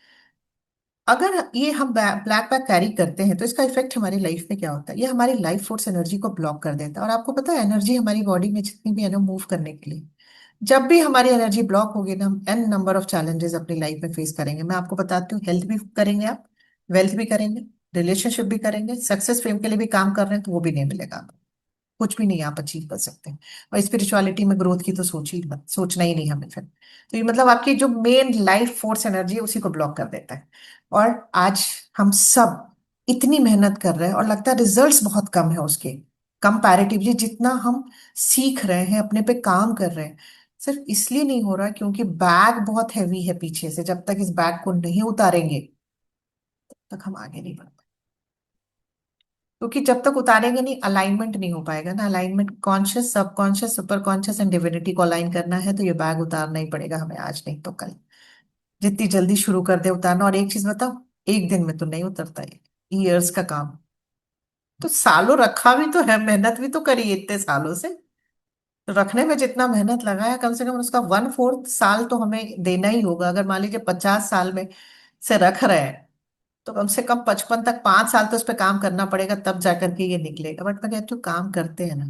अगर ये हम ब्लैक बैग कैरी करते हैं, तो इसका इफेक्ट हमारी लाइफ में क्या होता है, ये हमारी लाइफ फोर्स एनर्जी को ब्लॉक कर देता है। और आपको पता है एनर्जी हमारी बॉडी में जितनी भी है ना मूव करने के लिए, जब भी हमारी एनर्जी ब्लॉक होगी ना, हम एन नंबर ऑफ चैलेंजेस अपनी लाइफ में फेस करेंगे। मैं आपको बताती हूँ, हेल्थ भी करेंगे आप, वेल्थ भी करेंगे, रिलेशनशिप भी करेंगे, सक्सेस फेम के लिए भी काम कर रहे हैं तो वो भी नहीं मिलेगा आपको। कुछ भी नहीं आप अचीव कर सकते हैं। और स्पिरिचुअलिटी में ग्रोथ की तो सोच ही मत, सोचना ही नहीं हमें फिर। तो ये मतलब आपकी जो मेन लाइफ फोर्स एनर्जी है उसी को ब्लॉक कर देता है। और आज हम सब इतनी मेहनत कर रहे हैं और लगता है रिजल्ट्स बहुत कम है उसके कंपैरेटिवली, जितना हम सीख रहे हैं, अपने पे काम कर रहे हैं। सिर्फ इसलिए नहीं हो रहा क्योंकि बैग बहुत हैवी है पीछे से, जब तक इस बैग को नहीं उतारेंगे तब तक हम आगे नहीं बढ़। क्योंकि जब तक उतारेंगे नहीं, अलाइनमेंट नहीं हो पाएगा ना। Alignment conscious, subconscious, super conscious and divinity को अलाइन करना है, तो ये बैग उतारना ही पड़ेगा हमें, आज नहीं तो कल। जितनी जल्दी शुरू कर दे उतारना। और एक चीज बताओ, एक दिन में तो नहीं उतरता है, ईयर्स का काम। तो सालों रखा भी तो है, मेहनत भी तो करी है इतने सालों से। तो रखने में जितना मेहनत लगा है, कम से कम उसका 1/4 साल तो हमें देना ही होगा। अगर मान लीजिए 50 साल में से रख रहे हैं, तो कम से कम 55 तक 5 साल तो उस पर काम करना पड़ेगा, तब जाकर के ये निकलेगा। बट मैं कहती हूँ काम करते हैं ना।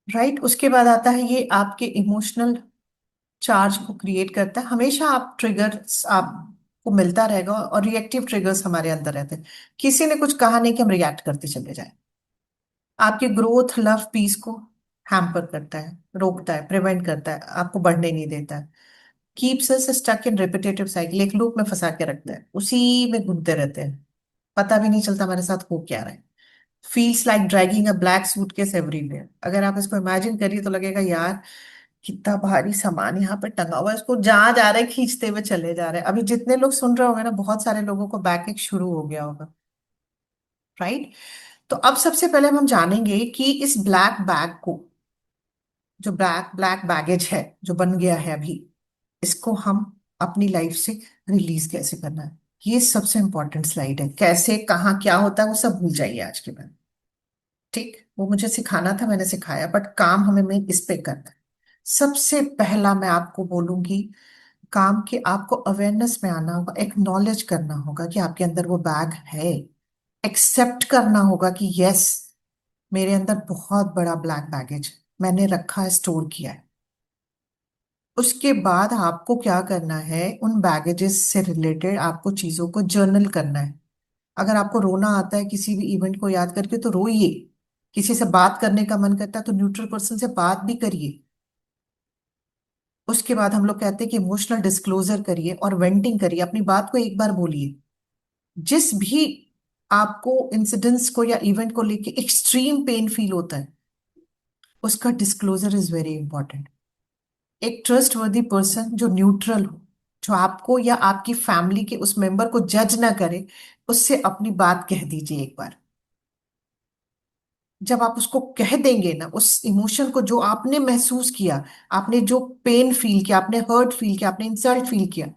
राइट। उसके बाद आता है ये आपके इमोशनल चार्ज को क्रिएट करता है। हमेशा आप ट्रिगर्स आपको मिलता रहेगा, और रिएक्टिव ट्रिगर्स हमारे अंदर रहते हैं। किसी ने कुछ कहा नहीं कि हम रिएक्ट करते चले जाए। आपकी ग्रोथ, लव, पीस को हैम्पर करता है, रोकता है, प्रिवेंट करता है, आपको बढ़ने नहीं देता है। Keeps us stuck in repetitive cycle, एक लूप में फंसा के रखता है, उसी में घूमते रहते हैं, पता भी नहीं चलता हमारे साथ हो क्या रहा है। फील्स लाइक ड्रैगिंग अ ब्लैक सूटकेस एवरीवेयर। अगर आप इसको इमेजिन करिए तो लगेगा यार कितना भारी सामान यहाँ पे टंगा हुआ है, इसको जहां जा रहे हैं खींचते हुए चले जा रहे हैं। अभी जितने लोग सुन रहे होंगे ना, बहुत सारे लोगों को बैक एक शुरू हो गया होगा। राइट। तो अब सबसे पहले हम जानेंगे कि इस ब्लैक बैग को, जो ब्लैक ब्लैक बैगेज है जो बन गया है अभी, इसको हम अपनी लाइफ से रिलीज कैसे करना है। ये सबसे इंपॉर्टेंट स्लाइड है। कैसे, कहाँ, क्या होता है वो सब भूल जाइए आज के बाद। ठीक, वो मुझे सिखाना था, मैंने सिखाया, बट काम हमें में इस पे करना है। सबसे पहला मैं आपको बोलूंगी काम कि आपको अवेयरनेस में आना होगा, एक्नॉलेज करना होगा कि आपके अंदर वो बैग है। एक्सेप्ट करना होगा कि यस, मेरे अंदर बहुत बड़ा ब्लैक बैगेज मैंने रखा है, स्टोर किया है। उसके बाद आपको क्या करना है, उन बैगेजेस से रिलेटेड आपको चीजों को जर्नल करना है। अगर आपको रोना आता है किसी भी इवेंट को याद करके तो रोइए। किसी से बात करने का मन करता है तो न्यूट्रल पर्सन से बात भी करिए। उसके बाद हम लोग कहते हैं कि इमोशनल डिस्क्लोजर करिए और वेंटिंग करिए, अपनी बात को एक बार बोलिए। जिस भी आपको इंसिडेंट्स को या इवेंट को लेके एक्सट्रीम पेन फील होता है, उसका डिस्क्लोजर इज वेरी इंपॉर्टेंट। एक ट्रस्ट वर्दी पर्सन जो न्यूट्रल हो, जो आपको या आपकी फैमिली के उस मेंबर को जज ना करे, उससे अपनी बात कह दीजिए एक बार। जब आप उसको कह देंगे ना उस इमोशन को जो आपने महसूस किया, आपने जो पेन फील किया, आपने हर्ट फील किया, आपने इंसल्ट फील किया,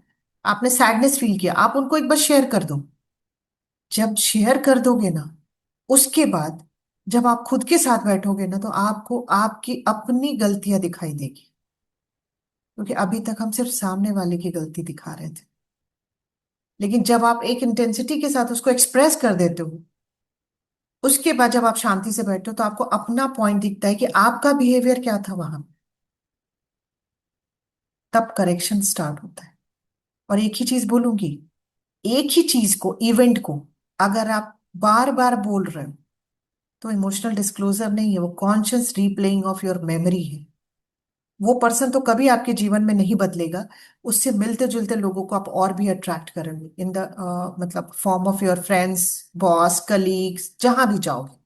आपने सैडनेस फील किया, आप उनको एक बार शेयर कर दो। जब शेयर कर दोगे ना, उसके बाद जब आप खुद के साथ बैठोगे ना, तो आपको आपकी अपनी गलतियां दिखाई देगी। क्योंकि अभी तक हम सिर्फ सामने वाले की गलती दिखा रहे थे। लेकिन जब आप एक इंटेंसिटी के साथ उसको एक्सप्रेस कर देते हो, उसके बाद जब आप शांति से बैठते हो तो आपको अपना पॉइंट दिखता है कि आपका बिहेवियर क्या था वहां। तब करेक्शन स्टार्ट होता है। और एक ही चीज बोलूंगी, एक ही चीज को, इवेंट को, अगर आप बार बार बोल रहे हो तो इमोशनल डिस्क्लोजर नहीं है, वो conscious replaying of your memory है। वो पर्सन तो कभी आपके जीवन में नहीं बदलेगा। उससे मिलते जुलते लोगों को आप और भी अट्रैक्ट करेंगे इन द मतलब form of your friends, boss, colleagues, जहां भी जाओगे।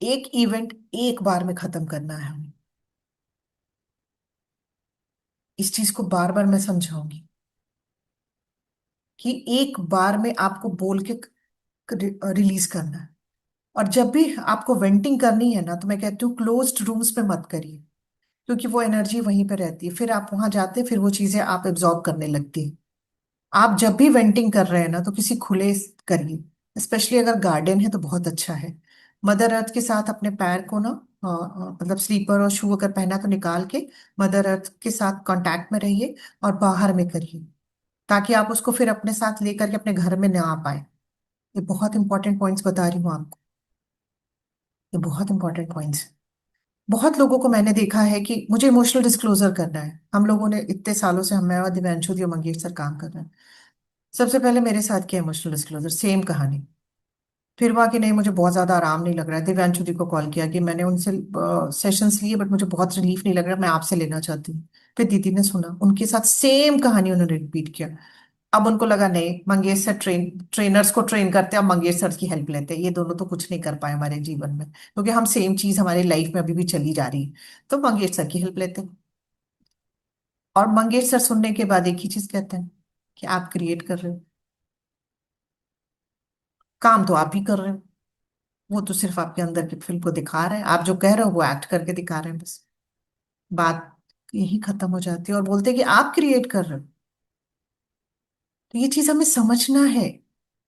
एक इवेंट एक बार में खत्म करना है हमें। इस चीज को बार बार मैं समझाऊंगी कि एक बार में आपको बोल के रिलीज करना है। और जब भी आपको वेंटिंग करनी है ना, तो मैं कहती हूँ क्लोज्ड रूम्स में मत करिए। क्योंकि वो एनर्जी वहीं पे रहती है, फिर आप वहां जाते हैं, फिर वो चीजें आप एब्जॉर्ब करने लगती हैं। आप जब भी वेंटिंग कर रहे हैं ना, तो किसी खुले करिए। स्पेशली अगर गार्डन है तो बहुत अच्छा है। मदर अर्थ के साथ अपने पैर को ना, मतलब स्लीपर और शू अगर पहना तो निकाल के मदर अर्थ के साथ कांटेक्ट में रहिए और बाहर में करिए, ताकि आप उसको फिर अपने साथ लेकर के अपने घर में ना आ पाए। ये बहुत इंपॉर्टेंट पॉइंट्स बता रही हूँ आपको। ये बहुत इंपॉर्टेंट पॉइंट्स। बहुत लोगों को मैंने देखा है कि मुझे इमोशनल डिस्क्लोजर करना है। हम लोगों ने इतने सालों से, हम, मैं और दिव्यांशु जी और मंगेश सर काम कर रहे हैं। सबसे पहले मेरे साथ किया इमोशनल डिस्क्लोजर, सेम कहानी। फिर हुआ कि नहीं, मुझे बहुत ज्यादा आराम नहीं लग रहा है। दिव्यांशु जी को कॉल किया कि मैंने उनसे सेशंस लिए बट मुझे बहुत रिलीफ नहीं लग रहा, मैं आपसे लेना चाहती हूँ। फिर दीदी ने सुना, उनके साथ सेम कहानी उन्होंने रिपीट किया। अब उनको लगा नहीं, मंगेश सर ट्रेनर्स को ट्रेन करते हैं, अब मंगेश सर की हेल्प लेते हैं। ये दोनों तो कुछ नहीं कर पाए हमारे जीवन में, क्योंकि हम सेम चीज हमारी लाइफ में अभी भी चली जा रही है। तो मंगेश सर की हेल्प लेते हैं। और मंगेश सर सुनने के बाद एक ही चीज कहते हैं कि आप क्रिएट कर रहे हो, काम तो आप ही कर रहे हो। वो तो सिर्फ आपके अंदर की फिल्म को दिखा रहे हैं, आप जो कह रहे हो वो एक्ट करके दिखा रहे हैं बस। बात यही खत्म हो जाती है और बोलते हैं कि आप क्रिएट कर रहे हो। तो ये चीज हमें समझना है।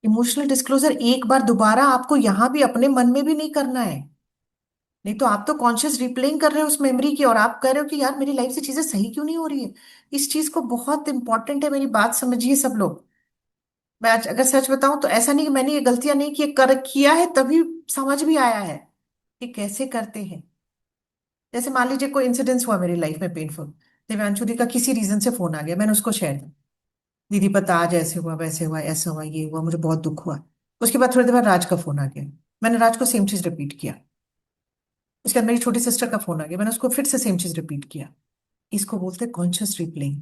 इमोशनल डिस्क्लोजर एक बार दोबारा आपको यहां भी अपने मन में भी नहीं करना है। नहीं तो आप तो कॉन्शियस रिप्लेइंग कर रहे हो उस मेमोरी की, और आप कह रहे हो कि यार मेरी लाइफ से चीजें सही क्यों नहीं हो रही है। इस चीज को बहुत इंपॉर्टेंट है, मेरी बात समझिए सब लोग। मैं आज अगर सच बताऊं तो ऐसा नहीं कि मैंने ये गलतियां नहीं की, कर किया है तभी समझ भी आया है कि कैसे करते हैं। जैसे मान लीजिए कोई इंसिडेंस हुआ मेरी लाइफ में पेनफुल, दिव्यांशु दी का किसी रीजन से फोन आ गया, मैंने उसको शेयर किया, दीदी पता आज ऐसे हुआ, वैसे हुआ, ऐसा हुआ, ये हुआ, मुझे बहुत दुख हुआ। उसके बाद थोड़ी देर बाद राज का फोन आ गया, मैंने राज को सेम चीज रिपीट किया। उसके बाद मेरी छोटी सिस्टर का फोन आ गया, मैंने उसको फिर से सेम चीज रिपीट किया। इसको बोलते हैं कॉन्शियस रिप्लेइंग।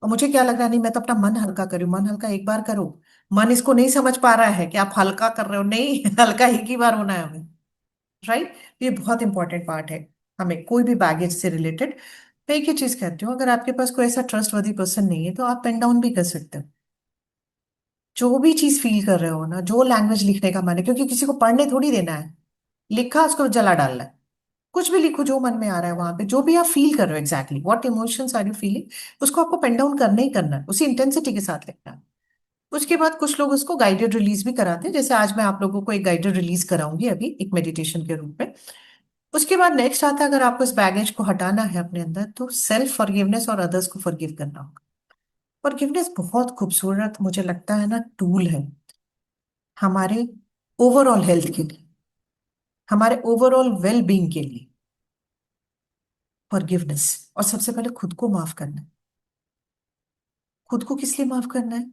और मुझे क्या लग रहा है, नहीं मैं तो अपना मन हल्का करूँ, मन हल्का एक बार करो। मन इसको नहीं समझ पा रहा है कि आप हल्का कर रहे हो, नहीं हल्का एक ही बार होना है हमें। राइट। ये बहुत इंपॉर्टेंट पार्ट है हमें कोई भी बैगेज से रिलेटेड। मैं एक ही चीज कहती हूँ, अगर आपके पास कोई ऐसा ट्रस्ट वर्दी पर्सन नहीं है तो आप पेन डाउन भी कर सकते हो। जो भी चीज फील कर रहे हो ना, जो लैंग्वेज लिखने का मन है, क्योंकि किसी को पढ़ने थोड़ी देना है, लिखा उसको जला डालना है। कुछ भी लिखो जो मन में आ रहा है वहां पे, जो भी आप फील कर रहे हो, exactly what emotions are you feeling, उसको आपको पेन डाउन करना ही करना है, उसी इंटेंसिटी के साथ लिखना है। उसके बाद कुछ लोग उसको गाइडेड रिलीज भी कराते हैं, जैसे आज मैं आप लोगों को एक गाइडेड रिलीज कराऊंगी अभी, एक मेडिटेशन के रूप में। उसके बाद नेक्स्ट आता है, अगर आपको इस बैगेज को हटाना है अपने अंदर, तो सेल्फ फॉरगिवनेस और अदर्स को फॉरगिव करना होगा। फॉरगिवनेस बहुत खूबसूरत मुझे लगता है ना टूल है हमारे ओवरऑल हेल्थ के लिए, हमारे ओवरऑल वेल बीइंग के लिए। फॉरगिवनेस, और सबसे पहले खुद को माफ करना है। खुद को किस लिए माफ करना है?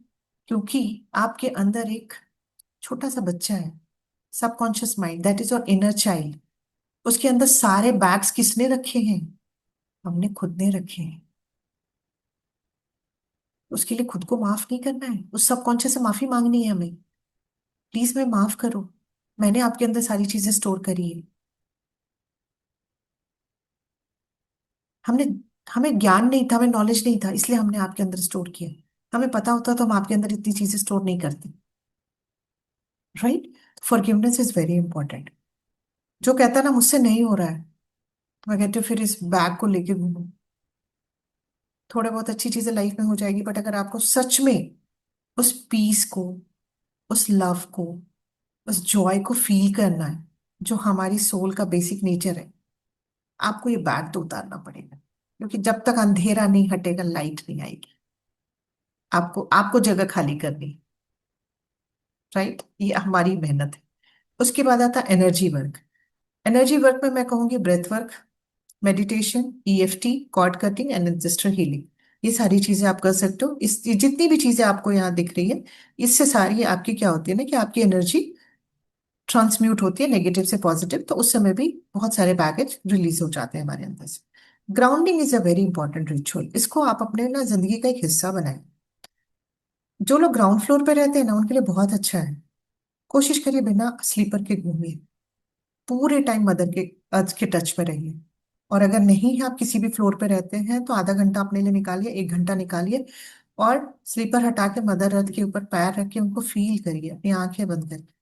क्योंकि आपके अंदर एक छोटा सा बच्चा है, subconscious mind, that is your inner child. उसके अंदर सारे बैग्स किसने रखे हैं? हमने खुद ने रखे हैं। उसके लिए खुद को माफ नहीं करना है, उस सबकॉन्शियस से माफी मांगनी है हमें। प्लीज मैं माफ करो, मैंने आपके अंदर सारी चीजें स्टोर करी है। हमने हमें ज्ञान नहीं था, हमें नॉलेज नहीं था, इसलिए हमने आपके अंदर स्टोर किया। हमें पता होता तो हम आपके अंदर इतनी चीजें स्टोर नहीं करते। Right? Forgiveness is very important. जो कहता है ना मुझसे नहीं हो रहा है, मैं कहती हूँ फिर इस बैग को लेके घूमो। थोड़े बहुत अच्छी चीजें लाइफ में हो जाएगी, बट अगर आपको सच में उस पीस को, उस लव को, उस जॉय को फील करना है, जो हमारी सोल का बेसिक नेचर है, आपको ये बैग तो उतारना पड़ेगा। क्योंकि जब तक अंधेरा नहीं हटेगा, लाइट नहीं आएगी। आपको आपको जगह खाली करनी। राइट? ये हमारी मेहनत है। उसके बाद आता है एनर्जी वर्क। एनर्जी वर्क में मैं कहूंगी breathwork, meditation, EFT, cord cutting and ancestral healing. ये सारी चीजें आप कर सकते हो। इस ये जितनी भी चीजें आपको यहाँ दिख रही है, इससे सारी आपकी क्या होती है ना, कि आपकी एनर्जी ट्रांसम्यूट होती है नेगेटिव से पॉजिटिव, तो उस समय भी बहुत सारे बैगेज रिलीज हो जाते हैं हमारे अंदर से। Grounding is a very important ritual, इसको आप अपने ना जिंदगी का एक हिस्सा बनाएं। जो लोग ग्राउंड फ्लोर पे रहते हैं ना, उनके लिए बहुत अच्छा है। कोशिश करिए बिना स्लीपर के घूमिए, पूरे टाइम मदर के अर्थ के टच में रहिए। और अगर नहीं है, आप किसी भी फ्लोर पे रहते हैं, तो आधा घंटा अपने लिए निकालिए, 1 घंटा निकालिए, और स्लीपर हटा के मदर अर्थ के ऊपर पैर रख के उनको फील करिए, अपनी आंखें बंद करके।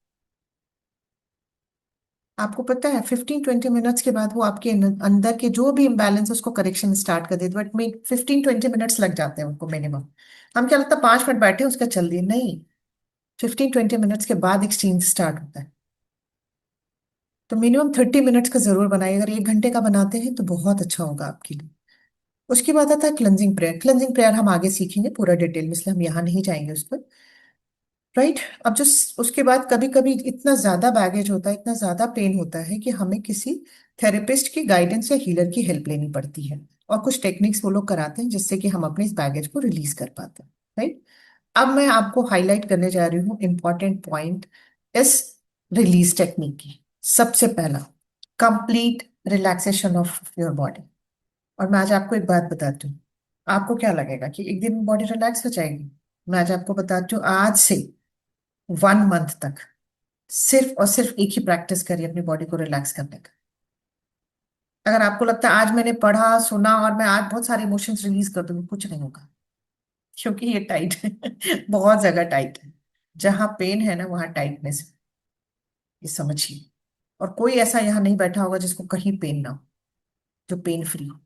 आपको पता है 15-20 मिनट्स के बाद वो आपके अंदर के जो भी इम्बैलेंस है उसको करेक्शन स्टार्ट कर देते, बट में 15-20 मिनट्स लग जाते हैं उनको मिनिमम। हम क्या लगता है 5 मिनट बैठे उसका चल दिए, नहीं। 15-20 मिनट्स के बाद एक्सचेंज स्टार्ट होता है। तो मिनिमम 30 मिनट्स का जरूर बनाइए, अगर 1 घंटे का बनाते हैं तो बहुत अच्छा होगा आपके लिए। उसके बाद आता है क्लेंजिंग प्रेयर। क्लेंजिंग प्रेयर हम आगे सीखेंगे पूरा डिटेल में, इसलिए हम यहाँ नहीं जाएंगे उस पर। राइट? अब जो उसके बाद कभी कभी इतना ज्यादा बैगेज होता है, इतना ज्यादा पेन होता है, कि हमें किसी थेरेपिस्ट की गाइडेंस या हीलर की हेल्प लेनी पड़ती है। और कुछ टेक्निक्स वो लोग कराते हैं जिससे कि हम अपने इस बैगेज को रिलीज कर पाते हैं। राइट? अब मैं आपको हाईलाइट करने जा रही हूँ इंपॉर्टेंट पॉइंट इस रिलीज टेक्निक की। सबसे पहला, complete relaxation of your body. और मैं आज आपको एक बात बताती हूँ, आपको क्या लगेगा कि एक दिन में बॉडी रिलैक्स हो जाएगी? मैं आज आपको बताती हूँ, आज से 1 मंथ तक सिर्फ और सिर्फ एक ही प्रैक्टिस करिए अपनी बॉडी को रिलैक्स करने का। अगर आपको लगता है आज मैंने पढ़ा सुना और मैं आज बहुत सारे इमोशंस रिलीज कर दूंगी, कुछ नहीं होगा। क्योंकि ये टाइट है बहुत जगह टाइट है। जहां पेन है ना, वहां टाइटनेस है, ये समझिए। और कोई ऐसा यहाँ नहीं बैठा होगा जिसको कहीं पेन ना हो, जो पेन फ्री हो,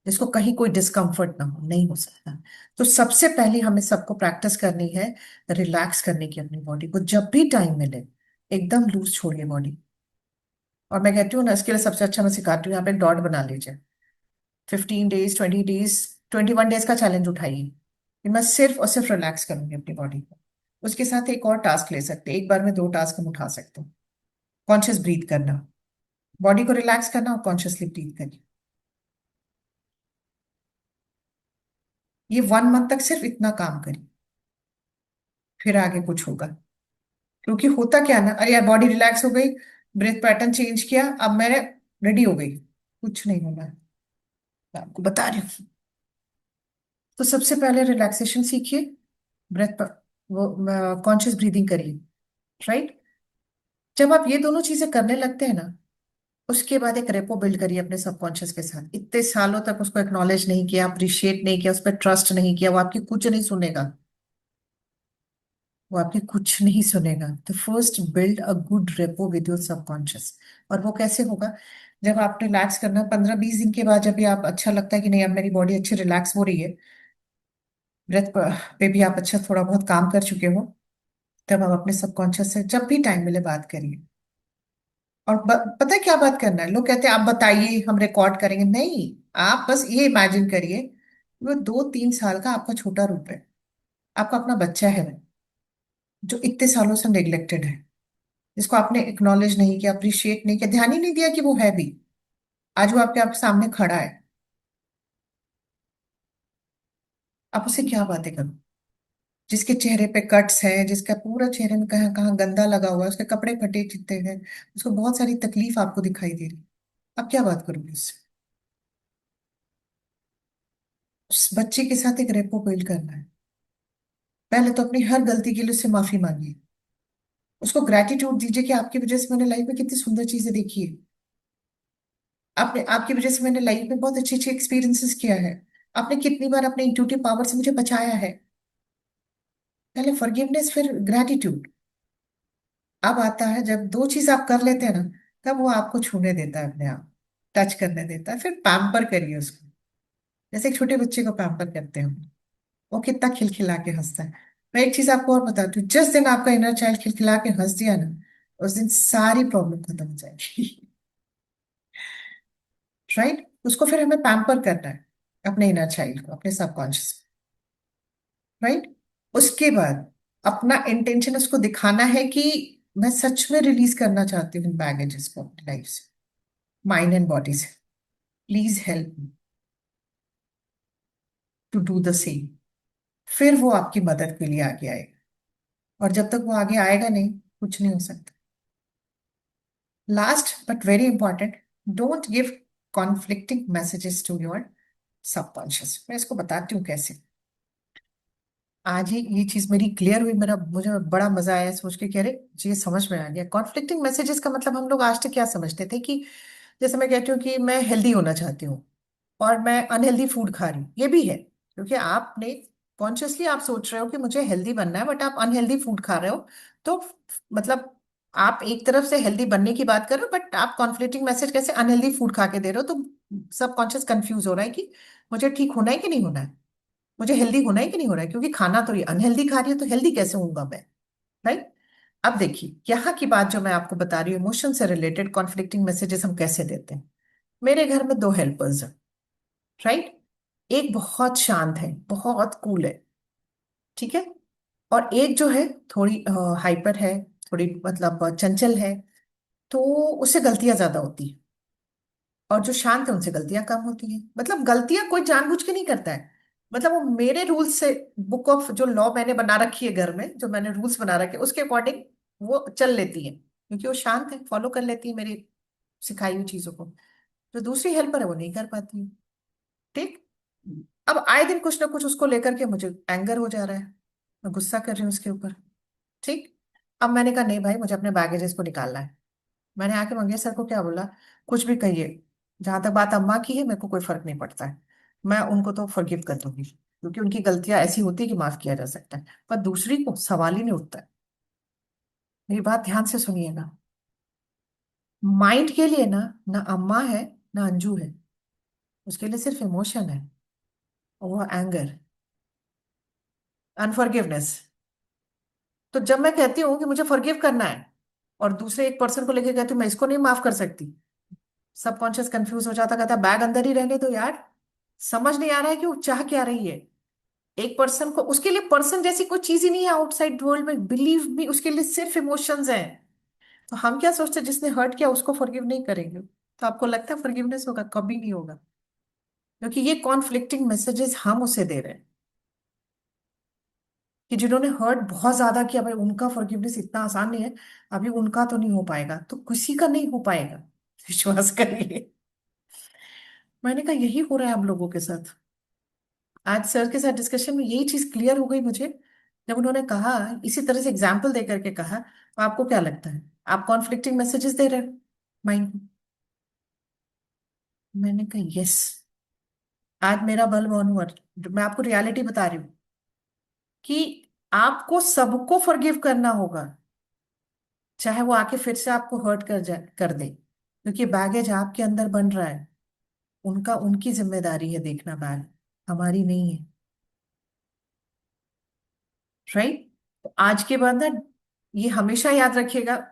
जिसको कहीं कोई डिस्कम्फर्ट ना हो, नहीं हो सकता। तो सबसे पहले हमें सबको प्रैक्टिस करनी है रिलैक्स करने की अपनी बॉडी को, जब भी टाइम मिले एकदम लूज छोड़िए बॉडी। और मैं कहती हूँ ना, इसके लिए सबसे अच्छा मैं सिखाती हूँ, यहाँ पे एक डॉट बना लीजिए। 15 डेज, 20 डेज, 21 डेज का चैलेंज उठाइए कि मैं सिर्फ और सिर्फ रिलैक्स करूंगी अपनी बॉडी को। उसके साथ एक और टास्क ले सकते हैं, एक बार में 2 टास्क हम उठा सकते हैं। कॉन्शियस ब्रीथ करना, बॉडी को रिलैक्स करना, और कॉन्शियसली ब्रीथ करना। ये 1 मंथ तक सिर्फ इतना काम करिए, फिर आगे कुछ होगा। क्योंकि होता क्या ना, अरे यार बॉडी रिलैक्स हो गई, ब्रेथ पैटर्न चेंज किया, अब मैं रेडी हो गई, कुछ नहीं होना है। मैं आपको बता रही हूँ। तो सबसे पहले रिलैक्सेशन सीखिए, ब्रेथ पर वो कॉन्शियस ब्रीदिंग करिए। राइट? जब आप ये दोनों चीजें करने लगते हैं ना, उसके बाद एक रेपो बिल्ड करिए अपने सबकॉन्शियस के साथ। इतने सालों तक उसको एक्नॉलेज नहीं किया, अप्रिशिएट नहीं किया, उस पर ट्रस्ट नहीं किया, वो आपकी कुछ नहीं सुनेगा। वो आपकी कुछ नहीं सुनेगा। तो first build a good rapport with your subconscious. और वो कैसे होगा? जब आप रिलैक्स करना 15-20 दिन के बाद, जब भी आप अच्छा लगता है कि नहीं अब मेरी बॉडी अच्छी रिलैक्स हो रही है, ब्रेथ पे भी आप अच्छा थोड़ा बहुत काम कर चुके हो, तब आप अपने सबकॉन्शियस से जब भी टाइम मिले बात करिए। और पता है क्या बात करना है? लोग कहते हैं आप बताइए हम रिकॉर्ड करेंगे, नहीं। आप बस ये इमेजिन करिए, वो 2-3 साल का आपका छोटा रूप है, आपका अपना बच्चा है वो, जो इतने सालों से नेग्लेक्टेड है, जिसको आपने एक्नॉलेज नहीं किया, अप्रिशिएट नहीं किया, ध्यान ही नहीं दिया कि वो है भी। आज वो आपके आप सामने खड़ा है, आप उससे क्या बातें करो? जिसके चेहरे पे कट्स है, जिसका पूरा चेहरे में कहाँ कहाँ गंदा लगा हुआ है, उसके कपड़े फटे चित्ते हैं, उसको बहुत सारी तकलीफ आपको दिखाई दे रही, आप क्या बात करोगे उससे? उस बच्चे के साथ एक रेपो बिल्ड करना है। पहले तो अपनी हर गलती के लिए उससे माफी मांगिए, उसको ग्रेटिट्यूड दीजिए कि आपकी वजह से मैंने लाइफ में कितनी सुंदर चीजें देखी है, आपने आपकी वजह से मैंने लाइफ में बहुत अच्छे अच्छे एक्सपीरियंसेस किया है, आपने कितनी बार अपने इंट्यूटिव पावर से मुझे बचाया है। पहले फॉरगिवनेस, फिर ग्रेटिट्यूड। अब आता है जब दो चीज आप कर लेते हैं ना, तब वो आपको छूने देता है, अपने आप टच करने देता है। फिर पैम्पर करिए उसको, जैसे एक छोटे बच्चे को पैम्पर करते हैं हम। वो कितना खिलखिला के हंसता है। मैं एक चीज आपको और बताती हूँ, जिस दिन आपका इनर चाइल्ड खिलखिला के हंस दिया ना, उस दिन सारी प्रॉब्लम खत्म हो जाएगी। राइट? उसको फिर हमें पैम्पर करना है, अपने इनर चाइल्ड को, अपने सबकॉन्शियस। राइट? उसके बाद अपना इंटेंशन उसको दिखाना है कि मैं सच में रिलीज करना चाहती हूँ बैगेजेस को अपनी लाइफ से, माइंड एंड बॉडी से। Please help me to do the same. फिर वो आपकी मदद के लिए आगे आएगा। और जब तक वो आगे आएगा नहीं, कुछ नहीं हो सकता। Last but very important, don't give conflicting messages to your subconscious. मैं इसको बताती हूँ कैसे। आज ही ये चीज मेरी क्लियर हुई, मेरा मुझे बड़ा मजा आया सोच के, कह रहे जी समझ में आ गया। कॉन्फ्लिक्टिंग मैसेजेस का मतलब हम लोग आज तक क्या समझते थे कि जैसे मैं कहती हूँ कि मैं हेल्दी होना चाहती हूँ और मैं अनहेल्दी फूड खा रही हूँ, ये भी है क्योंकि आपने कॉन्शियसली आप सोच रहे हो कि मुझे हेल्दी बनना है, बट आप अनहेल्दी फूड खा रहे हो। तो मतलब आप एक तरफ से हेल्दी बनने की बात कर रहे हो, बट आप कॉन्फ्लिक्टिंग मैसेज कैसे अनहेल्दी फूड खा के दे रहे हो? तो सब कॉन्शियस कंफ्यूज हो रहा है कि मुझे ठीक होना है कि नहीं होना है, मुझे हेल्दी होना है कि नहीं होना है, क्योंकि खाना तो ये अनहेल्दी खा रही है, तो हेल्दी कैसे होऊंगा मैं? राइट? अब देखिए यहाँ की बात जो मैं आपको बता रही हूँ, इमोशन से रिलेटेड कॉन्फ्लिक्टिंग मैसेजेस हम कैसे देते हैं। मेरे घर में दो हेल्पर्स हैं। राइट? एक बहुत शांत है, बहुत कूल है, ठीक है। और एक जो है थोड़ी हाइपर है, थोड़ी मतलब चंचल है। तो उससे गलतियां ज्यादा होती है, और जो शांत है उनसे गलतियां कम होती हैं। मतलब गलतियां कोई जानबूझ के नहीं करता है, मतलब वो मेरे रूल्स से, बुक ऑफ जो लॉ मैंने बना रखी है घर में, जो मैंने रूल्स बना रखे हैं, उसके अकॉर्डिंग वो चल लेती है, क्योंकि वो शांत है, फॉलो कर लेती है मेरी सिखाई हुई चीजों को। जो दूसरी हेल्पर है वो नहीं कर पाती है। ठीक। अब आए दिन कुछ ना कुछ उसको लेकर के मुझे एंगर हो जा रहा है, मैं गुस्सा कर रही हूँ उसके ऊपर। ठीक। अब मैंने कहा नहीं भाई, मुझे अपने बैगेजेस को निकालना है। मैंने आके मंगेश सर को क्या बोला, कुछ भी कहिए, जहां तक बात अम्मा की है मेरे को कोई फर्क नहीं पड़ता है, मैं उनको तो फॉरगिव कर दूंगी, क्योंकि उनकी गलतियां ऐसी होती है कि माफ किया जा सकता है, पर दूसरी को सवाल ही नहीं उठता है। मेरी बात ध्यान से सुनिएगा। माइंड के लिए ना, ना अम्मा है, ना अंजू है, उसके लिए सिर्फ इमोशन है, और वो एंगर, अनफॉरगिवनेस। तो जब मैं कहती हूँ कि मुझे फॉरगिव करना है, और दूसरे एक पर्सन को लेके कहती हूँ मैं इसको नहीं माफ कर सकती, सबकॉन्शियस कंफ्यूज हो जाता, कहता बैग अंदर ही रहने दो यार, समझ नहीं आ रहा है कि वो चाह क्या रही है। एक पर्सन को, उसके लिए पर्सन जैसी कोई चीज ही नहीं है आउटसाइड वर्ल्ड में, बिलीव मी, उसके लिए सिर्फ इमोशंस हैं। तो हम क्या सोचते हैं, जिसने हर्ट किया उसको फॉरगिव नहीं करेंगे, तो आपको लगता है फॉरगिवनेस होगा? कभी नहीं होगा, क्योंकि ये कॉन्फ्लिक्टिंग मैसेजेस हम उसे दे रहे हैं कि जिन्होंने हर्ट बहुत ज्यादा किया, भाई उनका फॉरगिवनेस इतना आसान नहीं है, अभी उनका तो नहीं हो पाएगा, तो किसी का नहीं हो पाएगा। विश्वास करिए। मैंने कहा यही हो रहा है हम लोगों के साथ। आज सर के साथ डिस्कशन में यही चीज क्लियर हो गई मुझे, जब उन्होंने कहा, इसी तरह से एग्जाम्पल दे करके कहा, तो आपको क्या लगता है, आप कॉन्फ्लिक्टिंग मैसेजेस दे रहे हो माइंड को? मैंने कहा यस। आज मेरा बल हुआ, मैं आपको रियलिटी बता रही हूँ कि आपको सबको फॉरगिव करना होगा, चाहे वो आके फिर से आपको हर्ट कर दे, क्योंकि बैगेज आपके अंदर बन रहा है। उनका उनकी जिम्मेदारी है देखना बैग, हमारी नहीं है। राइट। तो आज के बाद ना, ये हमेशा याद रखिएगा,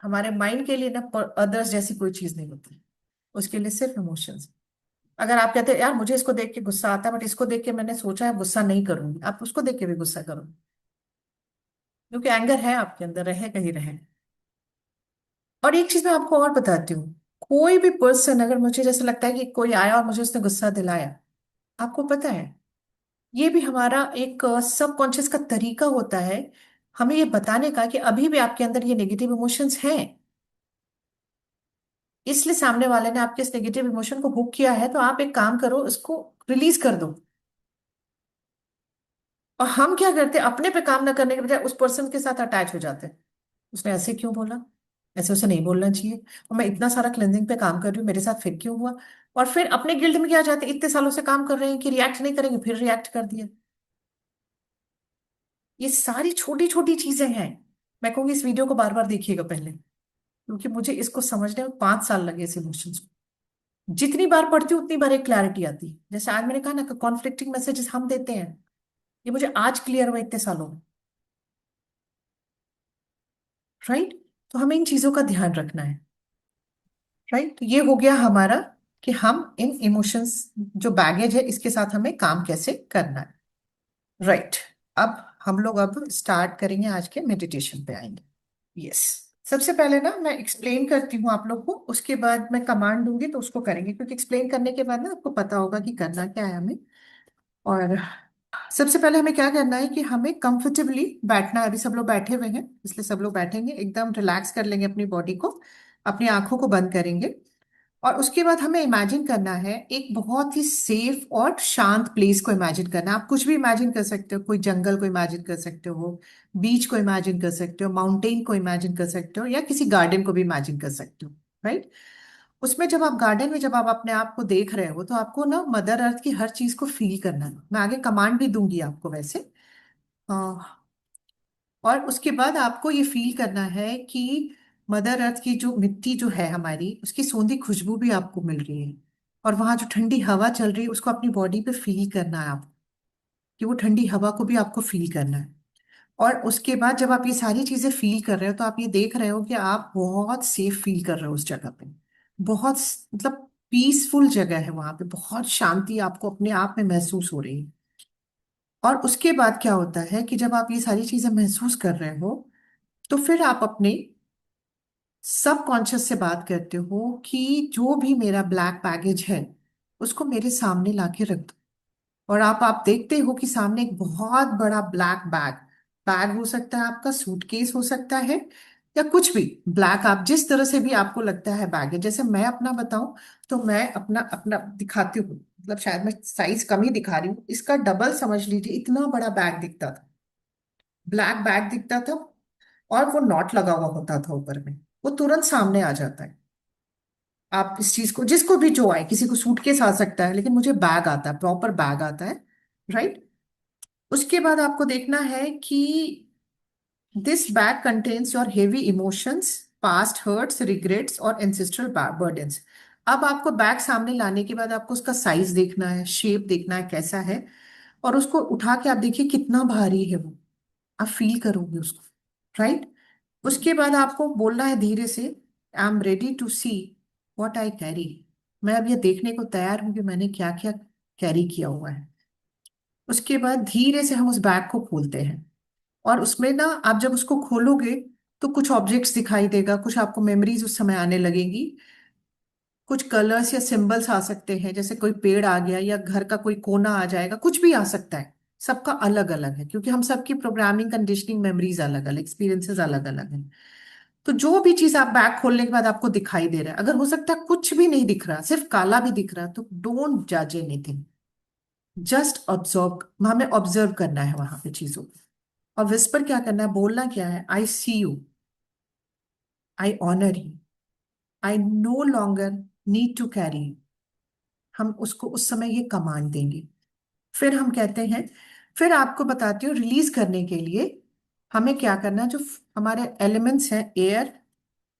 हमारे माइंड के लिए ना अदर्स जैसी कोई चीज नहीं होती, उसके लिए सिर्फ इमोशंस। अगर आप कहते हैं यार मुझे इसको देख के गुस्सा आता है, बट इसको देख के मैंने सोचा है गुस्सा नहीं करूंगी, आप उसको देख के भी गुस्सा करो, क्योंकि एंगर है आपके अंदर, रहे कहीं रहे। और एक चीज मैं आपको और बताती हूँ, कोई भी पर्सन अगर मुझे जैसे लगता है कि कोई आया और मुझे उसने गुस्सा दिलाया, आपको पता है ये भी हमारा एक सबकॉन्शियस का तरीका होता है, हमें ये बताने का कि अभी भी आपके अंदर ये नेगेटिव इमोशंस हैं। इसलिए सामने वाले ने आपके इस नेगेटिव इमोशन को हुक किया है, तो आप एक काम करो, इसको रिलीज कर दो। और हम क्या करते हैं, अपने पे काम ना करने के बजाय उस पर्सन के साथ अटैच हो जाते हैं। उसने ऐसे क्यों बोला, ऐसे उसे नहीं बोलना चाहिए, और मैं इतना सारा क्लेंजिंग पे काम कर रही हूँ, मेरे साथ फिर क्यों हुआ। और फिर अपने गिल्ड में क्या जाते हैं, इतने सालों से काम कर रहे हैं कि रिएक्ट नहीं करेंगे, फिर रिएक्ट कर दिया। ये सारी छोटी छोटी चीजें हैं। मैं कहूंगी इस वीडियो को बार बार देखिएगा पहले, क्योंकि मुझे इसको समझने में 5 साल लगे, इस इमोशंस को। जितनी बार पढ़ती हूँ उतनी बार एक क्लैरिटी आती है, जैसे आज मैंने कहा ना, कॉन्फ्लिक्टिंग मैसेजेस हम देते हैं, ये मुझे आज क्लियर हुआ इतने सालों में। राइट। तो हमें इन चीजों का ध्यान रखना है। राइट। तो ये हो गया हमारा कि हम इन इमोशंस, जो बैगेज है, इसके साथ हमें काम कैसे करना है। राइट। अब हम लोग अब स्टार्ट करेंगे, आज के मेडिटेशन पे आएंगे। यस। सबसे पहले ना मैं एक्सप्लेन करती हूँ आप लोग को, उसके बाद मैं कमांड दूंगी तो उसको करेंगे, क्योंकि एक्सप्लेन करने के बाद ना आपको पता होगा कि करना क्या है हमें। और सबसे पहले हमें क्या करना है कि हमें कंफर्टेबली बैठना है। अभी सब लोग बैठे हुए हैं, इसलिए सब लोग बैठेंगे, एकदम रिलैक्स कर लेंगे अपनी बॉडी को, अपनी आंखों को बंद करेंगे। और उसके बाद हमें इमेजिन करना है एक बहुत ही सेफ और शांत प्लेस को इमेजिन करना है। आप कुछ भी इमेजिन कर सकते हो, कोई जंगल को इमेजिन कर सकते हो, बीच को इमेजिन कर सकते हो, माउंटेन को इमेजिन कर सकते हो, या किसी गार्डन को भी इमेजिन कर सकते हो। राइट। उसमें जब आप गार्डन में जब आप अपने आप को देख रहे हो, तो आपको ना मदर अर्थ की हर चीज को फील करना है। मैं आगे कमांड भी दूंगी आपको वैसे। अ, और उसके बाद आपको ये फील करना है कि मदर अर्थ की जो मिट्टी जो है हमारी, उसकी सोंधी खुशबू भी आपको मिल रही है। और वहां जो ठंडी हवा चल रही है, उसको अपनी बॉडी पे फील करना है आपको, कि वो ठंडी हवा को भी आपको फील करना है। और उसके बाद जब आप ये सारी चीजें फील कर रहे हो, तो आप ये देख रहे हो कि आप बहुत सेफ फील कर रहे हो उस जगह पे। बहुत मतलब पीसफुल जगह है वहां पे, बहुत शांति आपको अपने आप में महसूस हो रही है। और उसके बाद क्या होता है कि जब आप ये सारी चीजें महसूस कर रहे हो, तो फिर आप अपने सब कॉन्शियस से बात करते हो कि जो भी मेरा ब्लैक बैगेज है, उसको मेरे सामने लाके रख दो। और आप देखते हो कि सामने एक बहुत बड़ा ब्लैक बैग, बैग हो सकता है आपका, सूटकेस हो सकता है, या कुछ भी ब्लैक, आप जिस तरह से भी आपको लगता है बैग है। जैसे मैं अपना बताऊं, तो मैं अपना अपना दिखाती हूँ, मतलब शायद मैं साइज कम ही दिखा रही हूँ, इसका डबल समझ लीजिए, इतना बड़ा बैग दिखता था, ब्लैक बैग दिखता था। और वो नॉट लगा हुआ होता था ऊपर में, वो तुरंत सामने आ जाता है। आप इस चीज को, जिसको भी जो आए, किसी को सूटकेस आ सकता है, लेकिन मुझे बैग आता है, प्रॉपर बैग आता है। राइट। उसके बाद आपको देखना है कि this bag contains your heavy emotions, past hurts, regrets और एंसेस्ट्रल बर्डन्स। अब आपको बैग सामने लाने के बाद आपको उसका साइज देखना है, शेप देखना है कैसा है, और उसको उठा के आप देखिए कितना भारी है वो, आप फील करोगे उसको। राइट। उसके बाद आपको बोलना है धीरे से, I am ready to see what I carry. मैं अब ये देखने को तैयार हूं कि मैंने क्या क्या कैरी किया हुआ है। उसके बाद धीरे से हम उस बैग को खोलते हैं, और उसमें ना आप जब उसको खोलोगे, तो कुछ ऑब्जेक्ट्स दिखाई देगा, कुछ आपको मेमोरीज उस समय आने लगेंगी। कुछ कलर्स या सिंबल्स आ सकते हैं, जैसे कोई पेड़ आ गया, या घर का कोई कोना आ जाएगा, कुछ भी आ सकता है। सबका अलग अलग है, क्योंकि हम सबकी प्रोग्रामिंग, कंडीशनिंग, मेमोरीज अलग अलग, एक्सपीरियंसेस अलग अलग हैं। तो जो भी चीज आप बैग खोलने के बाद आपको दिखाई दे रहा है, अगर हो सकता है कुछ भी नहीं दिख रहा, सिर्फ काला भी दिख रहा, तो डोंट जज एनीथिंग, जस्ट ऑब्जर्व। हमें ऑब्जर्व करना है वहां पे चीजों को। और विस्पर क्या करना है, बोलना क्या है, I see you, I honour you, I no longer need to carry. हम उसको उस समय ये कमांड देंगे। फिर हम कहते हैं, फिर आपको बताती हूँ रिलीज करने के लिए हमें क्या करना है। जो हमारे एलिमेंट्स हैं, एयर,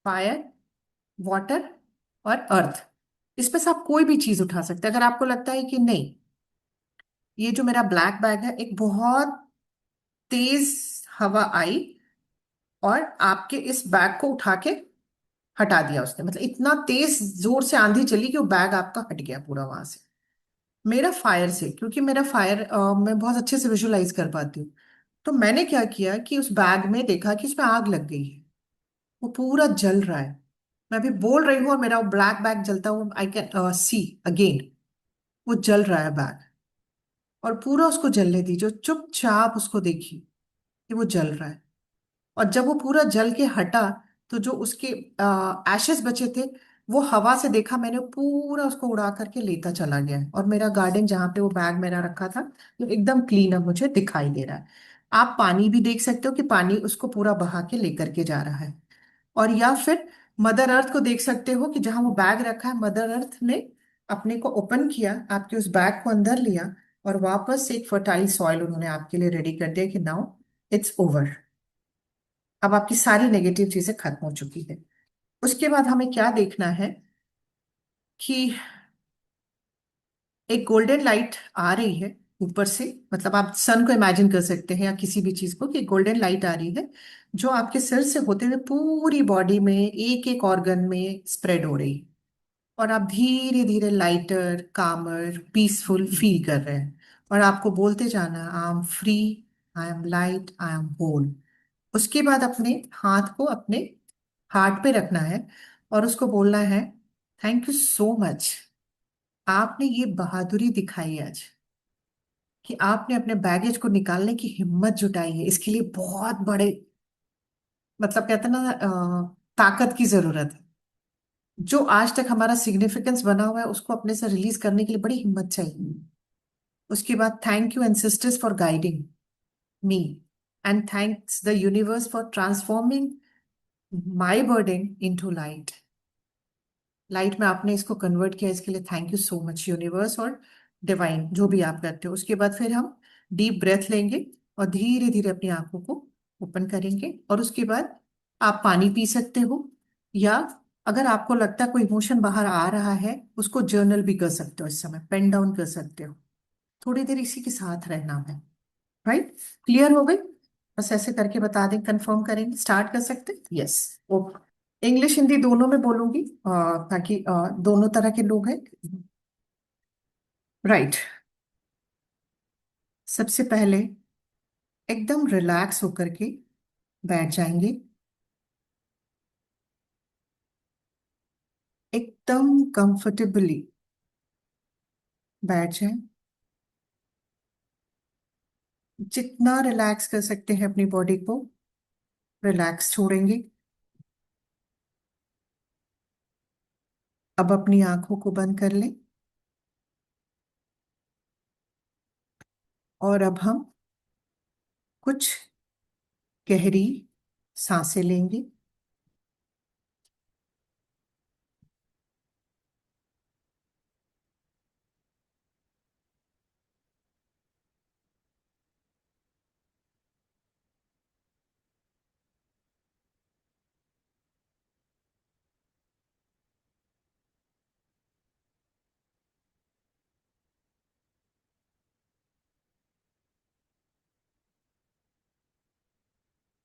फायर, वाटर और अर्थ, इसमें से आप कोई भी चीज उठा सकते हैं। अगर आपको लगता है कि नहीं, ये जो मेरा ब्लैक बैग है, एक बहुत तेज हवा आई और आपके इस बैग को उठा के हटा दिया उसने, मतलब इतना तेज जोर से आंधी चली कि वो बैग आपका हट गया पूरा वहां से। मेरा फायर से, क्योंकि मेरा फायर मैं बहुत अच्छे से विजुलाइज कर पाती हूँ, तो मैंने क्या किया कि उस बैग में देखा कि उसमें आग लग गई है, वो पूरा जल रहा है। मैं अभी बोल रही हूँ और मेरा वो ब्लैक बैग जलता हुआ आई कैन सी अगेन, वो जल रहा है बैग। और पूरा उसको जलने दीजिए, चुपचाप उसको देखिए कि वो जल रहा है। और जब वो पूरा जल के हटा, तो जो उसके एशेस बचे थे, वो हवा से देखा मैंने, पूरा उसको उड़ा करके लेता चला गया है। और मेरा गार्डन जहाँ पे वो बैग मेरा रखा था, वो एकदम क्लीन अब मुझे दिखाई दे रहा है। आप पानी भी देख सकते हो कि पानी उसको पूरा बहा के लेकर के जा रहा है। और या फिर मदर अर्थ को देख सकते हो कि जहां वो बैग रखा है, मदर अर्थ ने अपने को ओपन किया, आपके उस बैग को अंदर लिया, और वापस एक फर्टाइल सॉइल उन्होंने आपके लिए रेडी कर दिया कि नाउ इट्स ओवर। अब आपकी सारी नेगेटिव चीजें खत्म हो चुकी है। उसके बाद हमें क्या देखना है कि एक गोल्डन लाइट आ रही है ऊपर से, मतलब आप सन को इमेजिन कर सकते हैं या किसी भी चीज को, कि गोल्डन लाइट आ रही है जो आपके सिर से होते हुए पूरी बॉडी में, एक एक ऑर्गन में स्प्रेड हो रही है। और आप धीरे धीरे लाइटर, कामर, पीसफुल फील कर रहे हैं। और आपको बोलते जाना, I am free, I am light, I am whole. उसके बाद अपने हाथ को अपने हार्ट पे रखना है और उसको बोलना है, थैंक यू सो मच, आपने ये बहादुरी दिखाई आज कि आपने अपने बैगेज को निकालने की हिम्मत जुटाई है। इसके लिए बहुत बड़े, मतलब कहते हैं ना, ताकत की जरूरत है। जो आज तक हमारा सिग्निफिकेंस बना हुआ है, उसको अपने से रिलीज करने के लिए बड़ी हिम्मत चाहिए। उसके बाद thank you ancestors for guiding me, and thanks the universe for transforming my burden into light. Light में आपने इसको कन्वर्ट किया, इसके लिए thank you so much universe और डिवाइन, जो भी आप करते हो। उसके बाद फिर हम डीप ब्रेथ लेंगे और धीरे धीरे अपनी आंखों को ओपन करेंगे। और उसके बाद आप पानी पी सकते हो, या अगर आपको लगता है कोई इमोशन बाहर आ रहा है, उसको जर्नल भी कर सकते हो, इस समय पेन डाउन कर सकते हो। थोड़ी देर इसी के साथ रहना है। राइट? क्लियर हो गई? बस ऐसे करके बता दें, कंफर्म करेंगे, स्टार्ट कर सकते हैं। Yes, okay. इंग्लिश हिंदी दोनों में बोलूंगी, ताकि दोनों तरह के लोग हैं। राइट। सबसे पहले एकदम रिलैक्स होकर के बैठ जाएंगे, एकदम कंफर्टेबली बैठ जाएं। जितना रिलैक्स कर सकते हैं अपनी बॉडी को, रिलैक्स छोड़ेंगे। अब अपनी आंखों को बंद कर लें और अब हम कुछ गहरी सांसें लेंगे।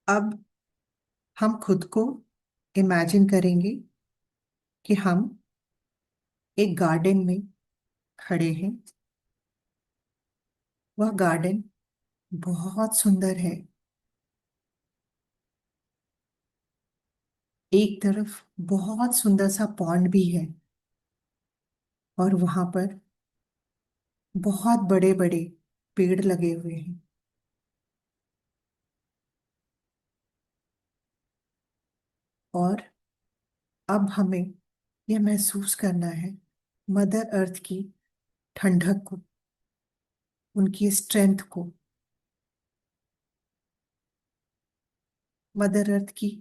अब हम खुद को इमेजिन करेंगे कि हम एक गार्डन में खड़े हैं। वह गार्डन बहुत सुंदर है। एक तरफ बहुत सुंदर सा पॉन्ड भी है, और वहां पर बहुत बड़े बड़े पेड़ लगे हुए हैं। और अब हमें यह महसूस करना है मदर अर्थ की ठंडक को, उनकी स्ट्रेंथ को। मदर अर्थ की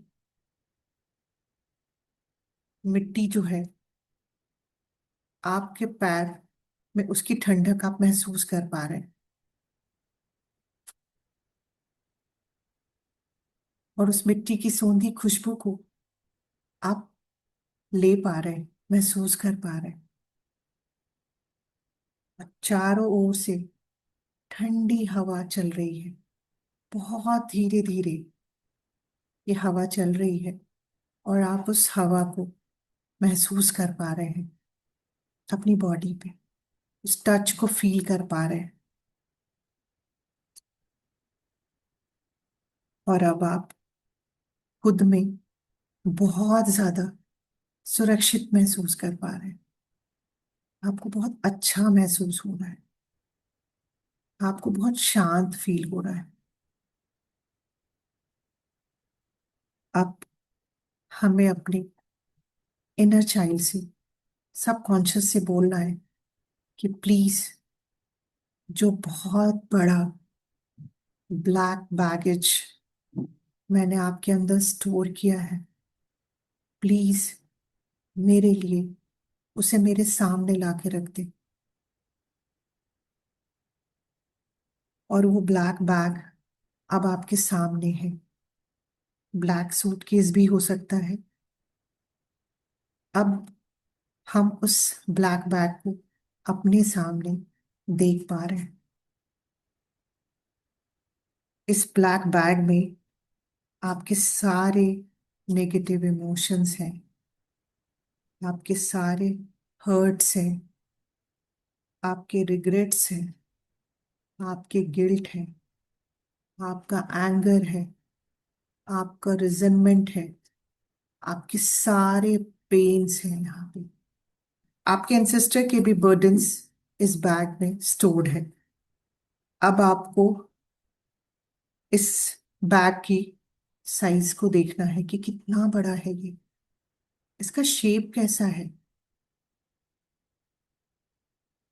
मिट्टी जो है, आपके पैर में उसकी ठंडक आप महसूस कर पा रहे हैं। और उस मिट्टी की सौंधी खुशबू को आप ले पा रहे हैं, महसूस कर पा रहे हैं। और चारों ओर से ठंडी हवा चल रही है, बहुत धीरे धीरे ये हवा चल रही है। और आप उस हवा को महसूस कर पा रहे हैं अपनी बॉडी पे, उस टच को फील कर पा रहे हैं। और अब आप खुद में बहुत ज्यादा सुरक्षित महसूस कर पा रहे हैं। आपको बहुत अच्छा महसूस हो रहा है, आपको बहुत शांत फील हो रहा है। अब हमें अपने इनर चाइल्ड से, सबकॉन्शियस से बोलना है कि प्लीज, जो बहुत बड़ा ब्लैक बैगेज मैंने आपके अंदर स्टोर किया है, प्लीज मेरे लिए उसे मेरे सामने ला के रख दे। और वो ब्लैक बैग अब आपके सामने है। ब्लैक सूटकेस भी हो सकता है। अब हम उस ब्लैक बैग को अपने सामने देख पा रहे हैं। इस ब्लैक बैग में आपके सारे नेगेटिव इमोशंस हैं, आपके सारे हर्ट्स हैं, आपके रिग्रेट्स हैं, आपके गिल्ट है, आपका एंगर है, आपका रिजनमेंट है, आपके सारे पेन्स हैं यहाँ पे। आपके एंसेस्टर के भी बर्डन्स इस बैग में स्टोर्ड है। अब आपको इस बैग की साइज को देखना है कि कितना बड़ा है ये, इसका शेप कैसा है।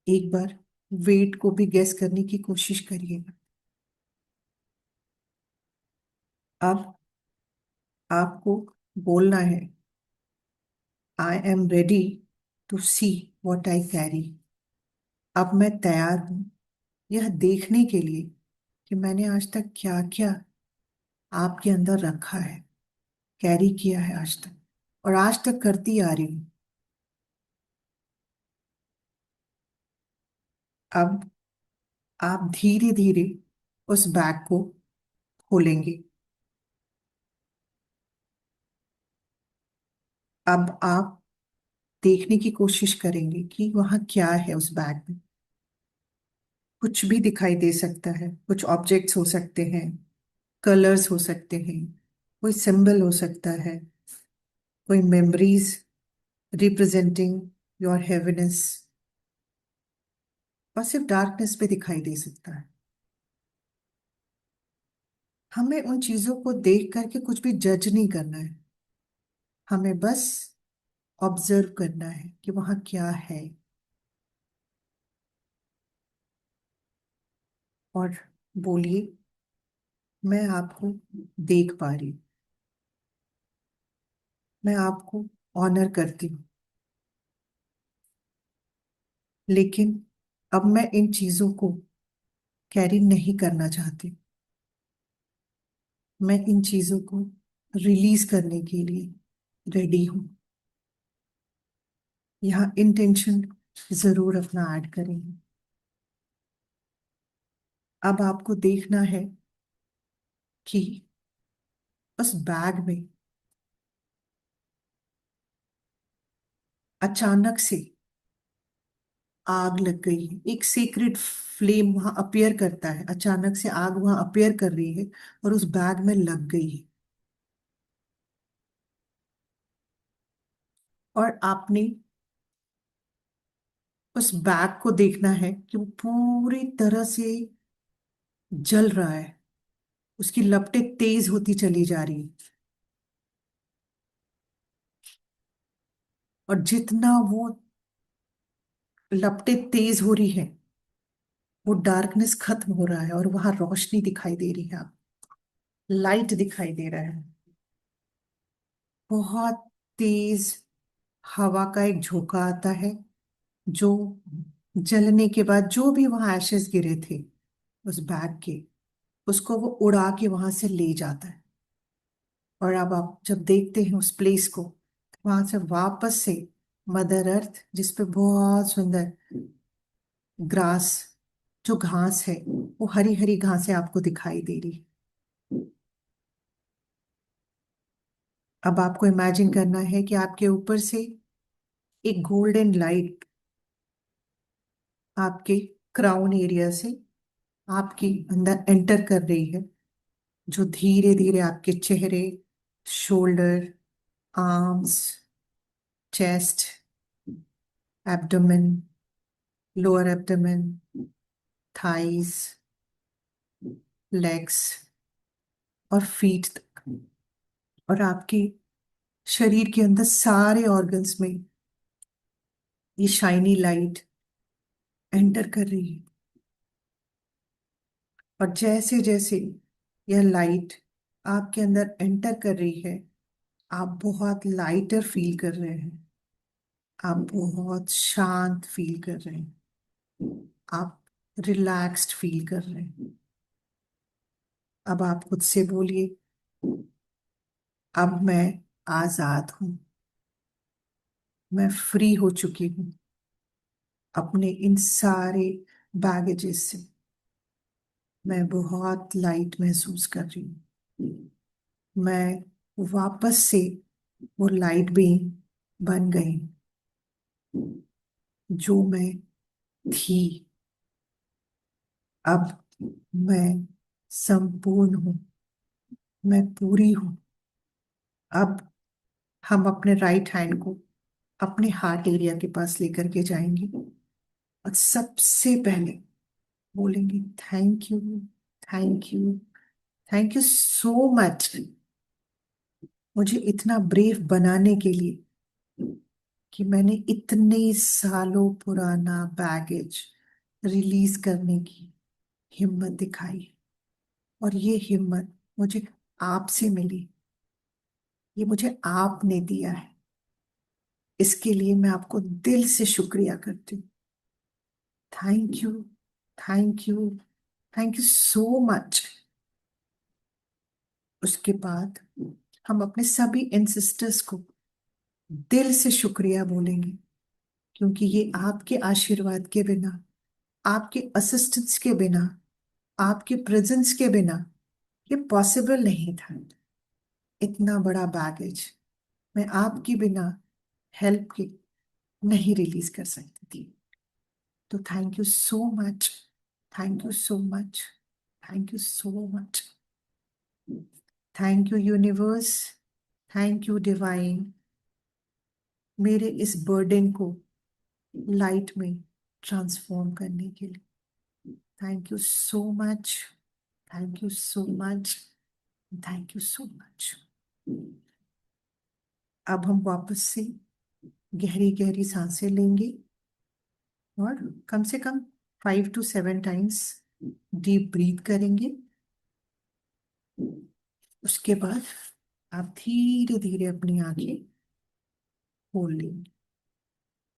एक बार वेट को भी गेस करने की कोशिश करिएगा। अब आपको बोलना है, I am ready to see what I carry. अब मैं तैयार हूं यह देखने के लिए कि मैंने आज तक क्या क्या आपके अंदर रखा है, कैरी किया है आज तक, और आज तक करती आ रही हूं। अब आप धीरे धीरे उस बैग को खोलेंगे। अब आप देखने की कोशिश करेंगे कि वहां क्या है उस बैग में। कुछ भी दिखाई दे सकता है, कुछ ऑब्जेक्ट्स हो सकते हैं, कलर्स हो सकते हैं, कोई सिंबल हो सकता है, कोई मेमोरीज रिप्रेजेंटिंग योर हैप्पीनेस, और सिर्फ डार्कनेस पे दिखाई दे सकता है। हमें उन चीजों को देख करके कुछ भी जज नहीं करना है, हमें बस ऑब्जर्व करना है कि वहां क्या है। और बोलिए, मैं आपको देख पा रही हूँ, मैं आपको ऑनर करती हूँ, लेकिन अब मैं इन चीजों को कैरी नहीं करना चाहती। मैं इन चीजों को रिलीज करने के लिए रेडी हूँ। यहाँ इंटेंशन जरूर अपना ऐड करेंगे। अब आपको देखना है कि उस बैग में अचानक से आग लग गई है। एक सीक्रेट फ्लेम वहां अपियर करता है, अचानक से आग वहां अपियर कर रही है और उस बैग में लग गई है। और आपने उस बैग को देखना है कि वो पूरी तरह से जल रहा है, उसकी लपटें तेज होती चली जा रही है। और जितना वो लपटें तेज हो रही है, वो डार्कनेस खत्म हो रहा है और वहां रोशनी दिखाई दे रही है, आप लाइट दिखाई दे रहा है। बहुत तेज हवा का एक झोंका आता है, जो जलने के बाद जो भी वहां एशेस गिरे थे उस बैग के, उसको वो उड़ा के वहां से ले जाता है। और अब आप जब देखते हैं उस प्लेस को, वहां से वापस से मदर अर्थ, जिसपे बहुत सुंदर ग्रास, जो घास है, वो हरी हरी घासें आपको दिखाई दे रही। अब आपको इमेजिन करना है कि आपके ऊपर से एक गोल्डन लाइट आपके क्राउन एरिया से आपके अंदर एंटर कर रही है, जो धीरे धीरे आपके चेहरे, shoulder, arms, chest, abdomen, lower abdomen, thighs, legs और फीट तक, और आपके शरीर के अंदर सारे ऑर्गन्स में ये शाइनी लाइट एंटर कर रही है। और जैसे जैसे यह लाइट आपके अंदर एंटर कर रही है, आप बहुत लाइटर फील कर रहे हैं, आप बहुत शांत फील कर रहे हैं, आप रिलैक्स्ड फील कर रहे हैं। अब आप खुद से बोलिए, अब मैं आजाद हूं, मैं फ्री हो चुकी हूँ अपने इन सारे बैगेजेस से। मैं बहुत लाइट महसूस कर रही हूँ। मैं वापस से वो लाइट बीइंग बन गई जो मैं थी। अब मैं संपूर्ण हूँ, मैं पूरी हूँ। अब हम अपने राइट हैंड को अपने हार्ट एरिया के पास लेकर के जाएंगे और सबसे पहले बोलेंगे, thank you, thank you, thank you so much, मुझे इतना ब्रेव बनाने के लिए कि मैंने इतने सालों पुराना बैगेज रिलीज करने की हिम्मत दिखाई। और ये हिम्मत मुझे आपसे मिली, ये मुझे आपने दिया है। इसके लिए मैं आपको दिल से शुक्रिया करती हूँ। Thank you, thank you, thank you so much. उसके बाद हम अपने सभी एंसेस्टर्स को दिल से शुक्रिया बोलेंगे, क्योंकि ये आपके आशीर्वाद के बिना, आपके असिस्टेंस के बिना, आपके प्रेजेंस के बिना ये पॉसिबल नहीं था। इतना बड़ा बैगेज मैं आपके बिना हेल्प के नहीं रिलीज कर सकती थी। तो thank you so much, thank you so much, thank you so much. Thank you universe, thank you divine, मेरे इस बर्डन को लाइट में ट्रांसफॉर्म करने के लिए। Thank you so much, thank you so much, thank you so much. अब हम वापस से गहरी गहरी सांसें लेंगे और कम से कम 5 to 7 टाइम्स डीप ब्रीथ करेंगे। उसके बाद आप धीरे धीरे अपनी आंखें खोल लेंगे।